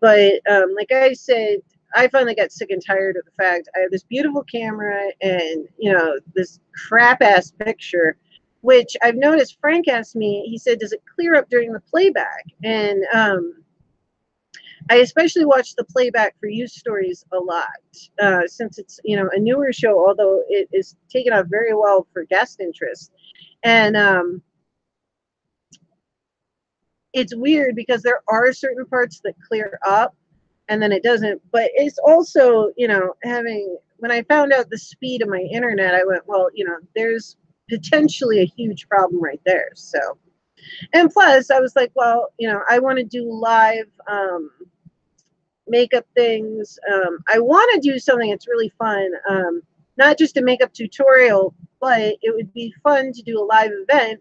But like I said, I finally got sick and tired of the fact I have this beautiful camera and, you know, this crap ass picture, which I've noticed. Frank asked me, he said, does it clear up during the playback? And I especially watch the Playback for You stories a lot, since it's, you know, a newer show, although it is taken off very well for guest interest. And it's weird because there are certain parts that clear up and then it doesn't. But it's also, you know, when I found out the speed of my internet, I went, well, you know, there's potentially a huge problem right there. So, and plus I was like, well, you know, I want to do live makeup things. I want to do something that's really fun, not just a makeup tutorial, but it would be fun to do a live event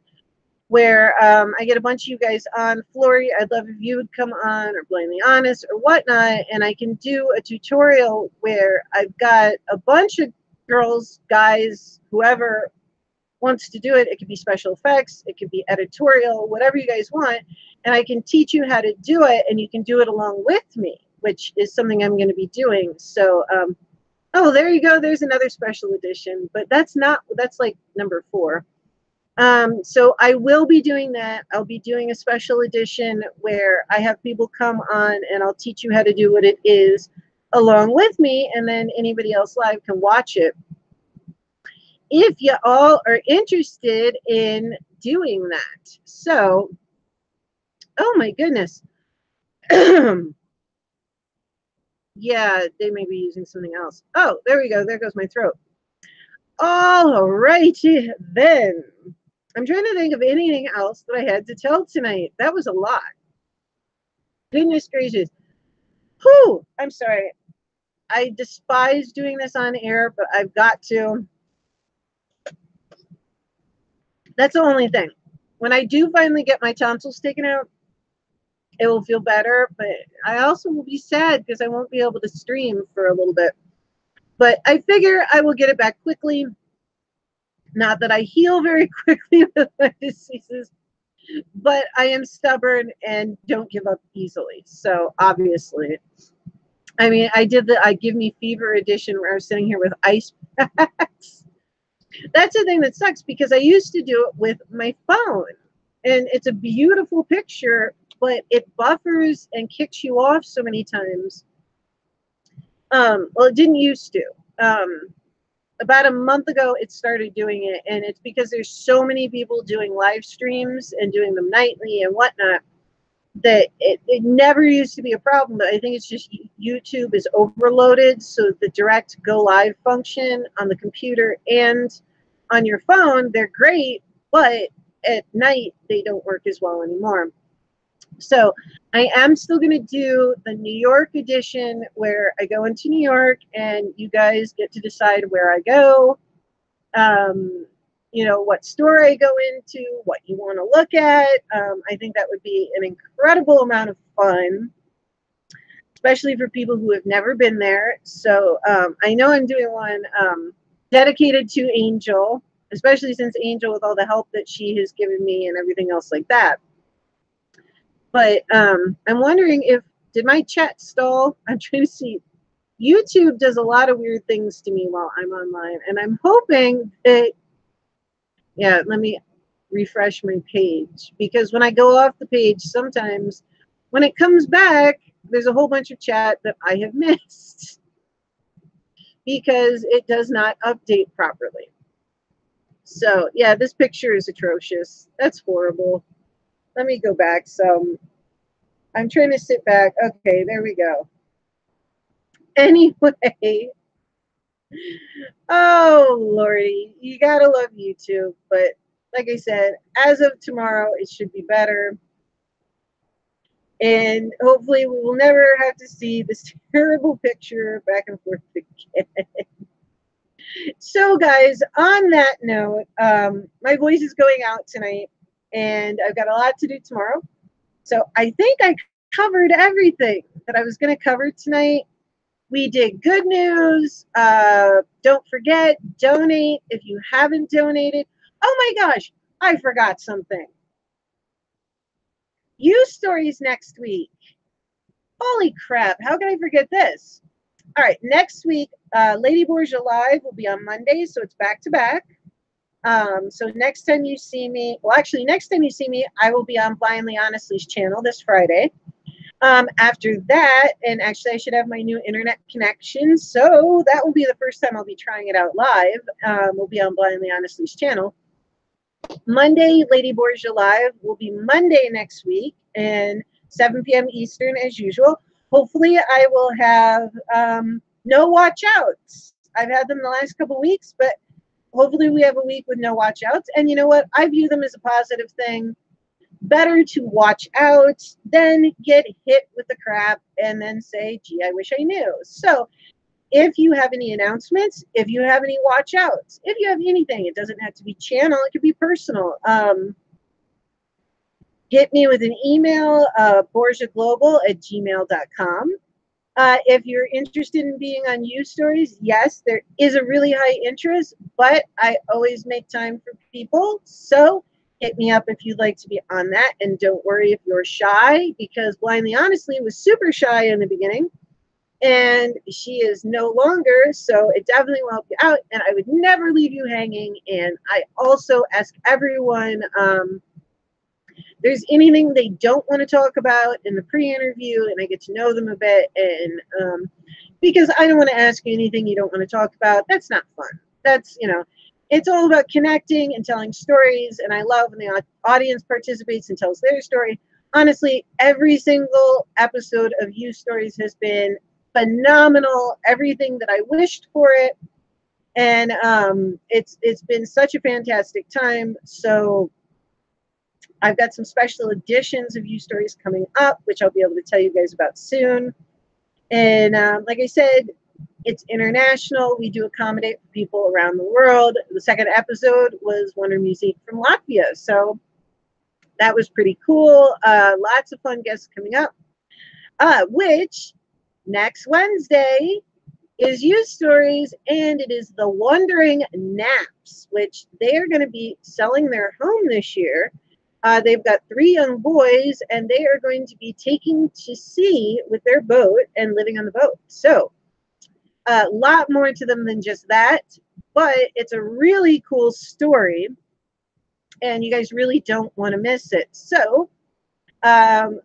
where I get a bunch of you guys on. Flory, I'd love if you would come on, or Blindly Honest or whatnot, and I can do a tutorial where I've got a bunch of girls, guys, whoever wants to do it. It could be special effects, it could be editorial, whatever you guys want, and I can teach you how to do it, and you can do it along with me, which is something I'm going to be doing. So, oh, there you go. There's another special edition, but that's like number 4. So I will be doing that. I'll be doing a special edition where I have people come on and I'll teach you how to do what it is along with me, and then anybody else live can watch it. If you all are interested in doing that. So, oh my goodness. Yeah, they may be using something else. Oh, there we go. There goes my throat. All righty then. I'm trying to think of anything else that I had to tell tonight. That was a lot. Goodness gracious. Whew, I'm sorry. I despise doing this on air, but I've got to. That's the only thing. When I do finally get my tonsils taken out, it will feel better, but I also will be sad because I won't be able to stream for a little bit. But I figure I will get it back quickly. Not that I heal very quickly with my diseases, but I am stubborn and don't give up easily. So obviously, I mean, I did the I Give Me Fever edition where I was sitting here with ice packs. That's the thing that sucks because I used to do it with my phone, and it's a beautiful picture, but it buffers and kicks you off so many times. Well, it didn't used to. About a month ago, it started doing it, and it's because there's so many people doing live streams and doing them nightly and whatnot that it never used to be a problem. But I think it's just YouTube is overloaded, so the direct go live function on the computer and on your phone, they're great, but at night they don't work as well anymore. So I am still going to do the New York edition where I go into New York and you guys get to decide where I go, you know, what store I go into, what you want to look at. I think that would be an incredible amount of fun, especially for people who have never been there. So I know I'm doing one dedicated to Angel, especially since Angel, with all the help that she has given me and everything else like that. But I'm wondering did my chat stall? I'm trying to see. YouTube does a lot of weird things to me while I'm online, and I'm hoping that, yeah, let me refresh my page, because when I go off the page, sometimes when it comes back, there's a whole bunch of chat that I have missed because it does not update properly. So yeah, this picture is atrocious. That's horrible. Let me go back. So I'm trying to sit back. Okay, there we go. Anyway, oh Lordy, you gotta love YouTube. But like I said, as of tomorrow, it should be better. And hopefully we will never have to see this terrible picture back and forth again. So guys, on that note, my voice is going out tonight and I've got a lot to do tomorrow. So I think I covered everything that I was going to cover tonight. We did good news. Don't forget, donate if you haven't donated. Oh my gosh, I forgot something. Use stories next week. Holy crap, how can I forget this? All right, next week, Lady Borgia Live will be on Monday, so it's back to back. So next time you see me, well, actually, next time you see me, I will be on Blindly Honestly's channel this Friday. After that, and actually I should have my new internet connection, so that will be the first time I'll be trying it out live. We'll be on Blindly Honestly's channel. Monday, Lady Borgia Live will be Monday next week, and 7 p.m. Eastern as usual. Hopefully I will have no watch outs. I've had them the last couple weeks, but hopefully we have a week with no watch outs. And you know what? I view them as a positive thing. Better to watch out than get hit with the crap and then say, gee, I wish I knew. So if you have any announcements, if you have any watch outs, if you have anything, it doesn't have to be channel, it could be personal. Hit me with an email, borgiaglobal@gmail.com. If you're interested in being on Use Stories, yes, there is a really high interest, but I always make time for people. So hit me up if you'd like to be on that. And don't worry if you're shy, because Blindly Honestly was super shy in the beginning. And she is no longer, so it definitely will help you out. And I would never leave you hanging. And I also ask everyone, there's anything they don't want to talk about in the pre-interview, and I get to know them a bit, and because I don't want to ask you anything you don't want to talk about. That's not fun. That's, you know, it's all about connecting and telling stories, and I love when the audience participates and tells their story. Honestly, every single episode of You Stories has been phenomenal. Everything that I wished for it, and it's been such a fantastic time. So I've got some special editions of You Stories coming up, which I'll be able to tell you guys about soon. And like I said, it's international. We do accommodate people around the world. The second episode was Wonder Music from Latvia. So that was pretty cool. Lots of fun guests coming up, which next Wednesday is You Stories, and it is the Wandering Naps, which they are going to be selling their home this year. They've got 3 young boys, and they are going to be taking to sea with their boat and living on the boat. So a lot more to them than just that, but it's a really cool story, and you guys really don't want to miss it. So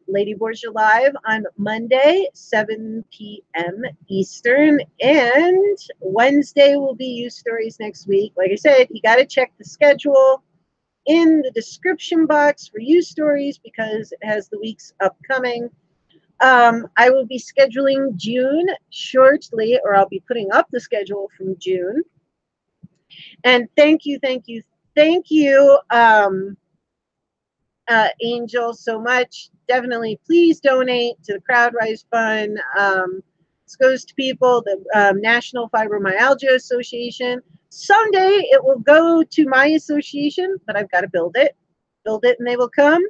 Lady Borgia Live on Monday, 7 p.m. Eastern, and Wednesday will be You Stories next week. Like I said, you got to check the schedule in the description box for You Stories because it has the weeks upcoming. I will be scheduling June shortly, or I'll be putting up the schedule from June. And thank you, Angel, so much. Definitely, please donate to the CrowdRise Fund. This goes to people, the National Fibromyalgia Association. Someday it will go to my association, but I've got to build it, and they will come.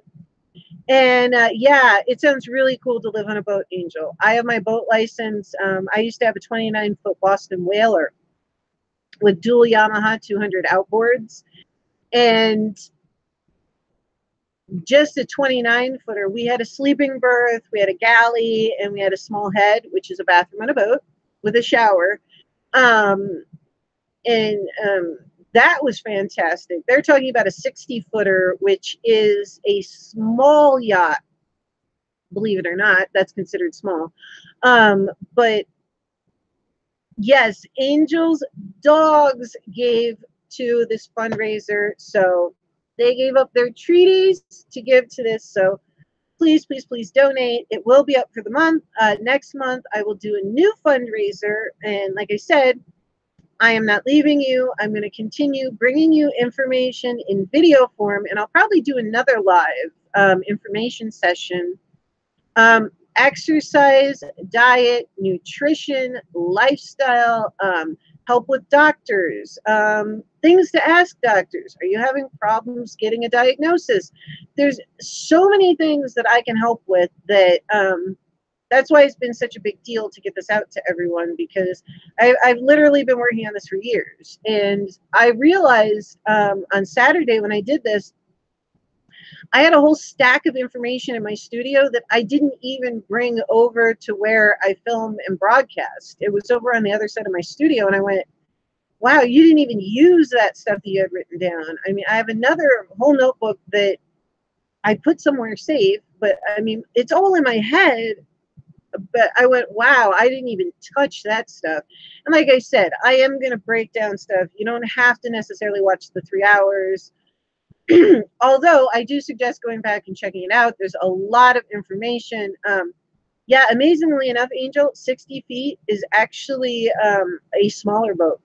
And yeah, it sounds really cool to live on a boat, Angel. I have my boat license. I used to have a 29-foot Boston Whaler with dual Yamaha 200 outboards, and just a 29-footer. We had a sleeping berth, we had a galley, and we had a small head, which is a bathroom on a boat with a shower. That was fantastic. They're talking about a 60-footer, which is a small yacht. Believe it or not, that's considered small. But yes, Angel's dogs gave to this fundraiser, so they gave up their treaties to give to this. So please, please, please donate. It will be up for the month. Next month, I will do a new fundraiser. And like I said, I am not leaving you. I'm going to continue bringing you information in video form. And I'll probably do another live information session Exercise, diet, nutrition, lifestyle, help with doctors, things to ask doctors. Are you having problems getting a diagnosis? There's so many things that I can help with that that's why it's been such a big deal to get this out to everyone, because I've literally been working on this for years. And I realized on Saturday when I did this, I had a whole stack of information in my studio that I didn't even bring over to where I film and broadcast. It was over on the other side of my studio, and I went, wow, you didn't even use that stuff that you had written down. I mean, I have another whole notebook that I put somewhere safe, but I mean, it's all in my head. But I went, wow, I didn't even touch that stuff. And like I said, I am going to break down stuff. You don't have to necessarily watch the 3 hours. Although I do suggest going back and checking it out. There's a lot of information. Yeah, amazingly enough, Angel, 60 feet is actually a smaller boat.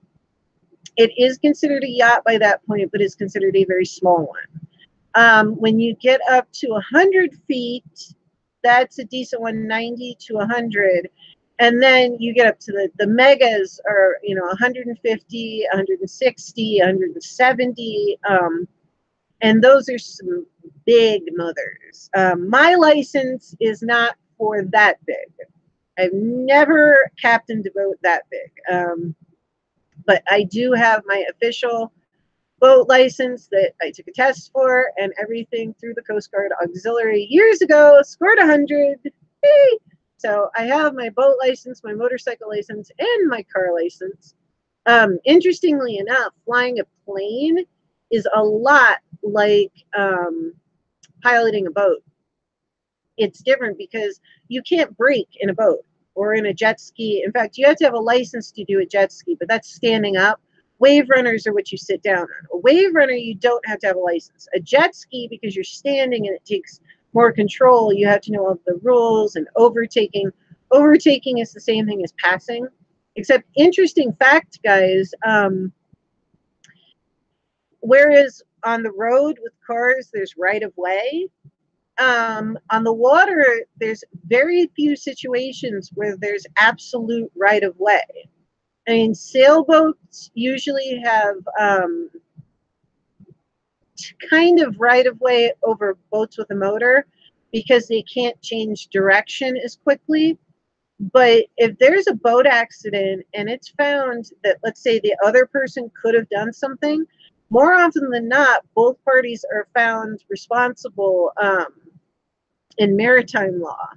It is considered a yacht by that point, but it's considered a very small one. When you get up to 100 feet, that's a decent one, 90 to 100. And then you get up to the megas are, 150, 160, 170. And those are some big mothers. My license is not for that big. I've never captained a boat that big. But I do have my official boat license that I took a test for and everything through the Coast Guard Auxiliary years ago, scored 100. Hey! So I have my boat license, my motorcycle license, and my car license. Interestingly enough, flying a plane is a lot like piloting a boat. It's different because you can't brake in a boat or in a jet ski. In fact, you have to have a license to do a jet ski, but that's standing up. Wave runners are what you sit down on. A wave runner, you don't have to have a license. A jet ski, because you're standing and it takes more control, you have to know all the rules. And overtaking. Overtaking is the same thing as passing. Except, interesting fact, guys, whereas on the road with cars, there's right of way. On the water, there's very few situations where there's absolute right of way. I mean, sailboats usually have kind of right of way over boats with a motor because they can't change direction as quickly. But if there's a boat accident and it's found that, let's say, the other person could have done something, more often than not, both parties are found responsible in maritime law,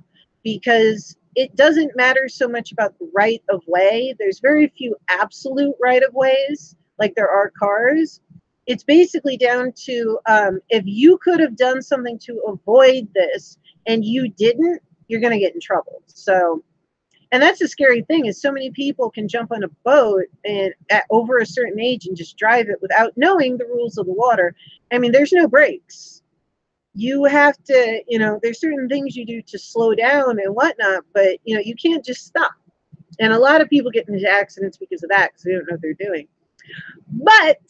because it doesn't matter so much about the right of way. There's very few absolute right of ways like there are cars. It's basically down to if you could have done something to avoid this and you didn't, you're going to get in trouble. So, and that's the scary thing, is so many people can jump on a boat and at over a certain age and just drive it without knowing the rules of the water. I mean, there's no brakes. You have to, there's certain things you do to slow down and whatnot, but, you can't just stop. And a lot of people get into accidents because of that, because they don't know what they're doing. But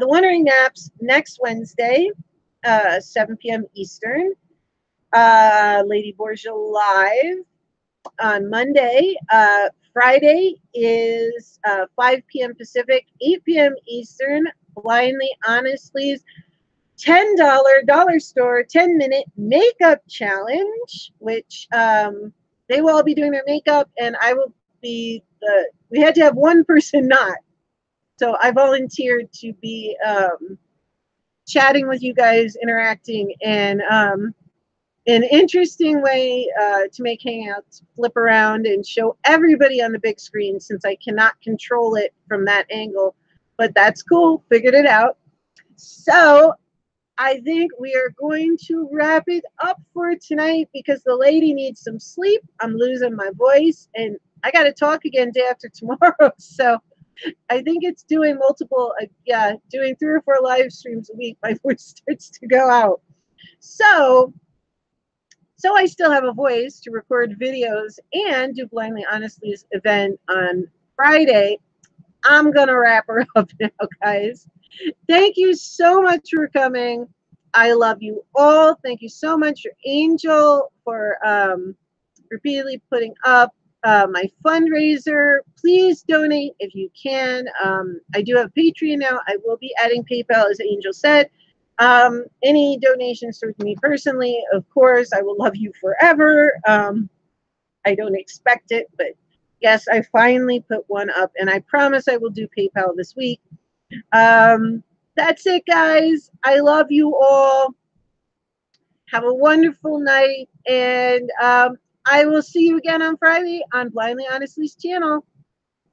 the Wondering Naps next Wednesday, 7 p.m. Eastern. Lady Borgia live on Monday. Friday is 5 p.m. Pacific, 8 p.m. Eastern. Blindly Honestly's $10 dollar store 10-minute makeup challenge, which they will all be doing their makeup, and I will be we had to have one person not. So I volunteered to be chatting with you guys, interacting, and an interesting way to make Hangouts flip around and show everybody on the big screen, since I cannot control it from that angle. But that's cool. Figured it out. So I think we are going to wrap it up for tonight because the lady needs some sleep. I'm losing my voice, and I got to talk again day after tomorrow. So I think it's doing multiple, doing 3 or 4 live streams a week. My voice starts to go out. So I still have a voice to record videos and do Blindly Honestly's event on Friday. I'm going to wrap her up now, guys. Thank you so much for coming. I love you all. Thank you so much, your angel, for repeatedly putting up my fundraiser. Please donate if you can. I do have Patreon now. I will be adding PayPal, as Angel said. Any donations towards me personally, of course, I will love you forever. I don't expect it, but yes, I finally put one up, and I promise I will do PayPal this week. That's it, guys. I love you all. Have a wonderful night, and I will see you again on Friday on Blindly Honestly's channel.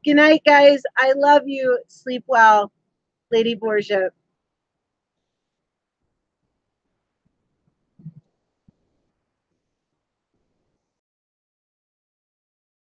Good night, guys. I love you. Sleep well. Lady Borgia.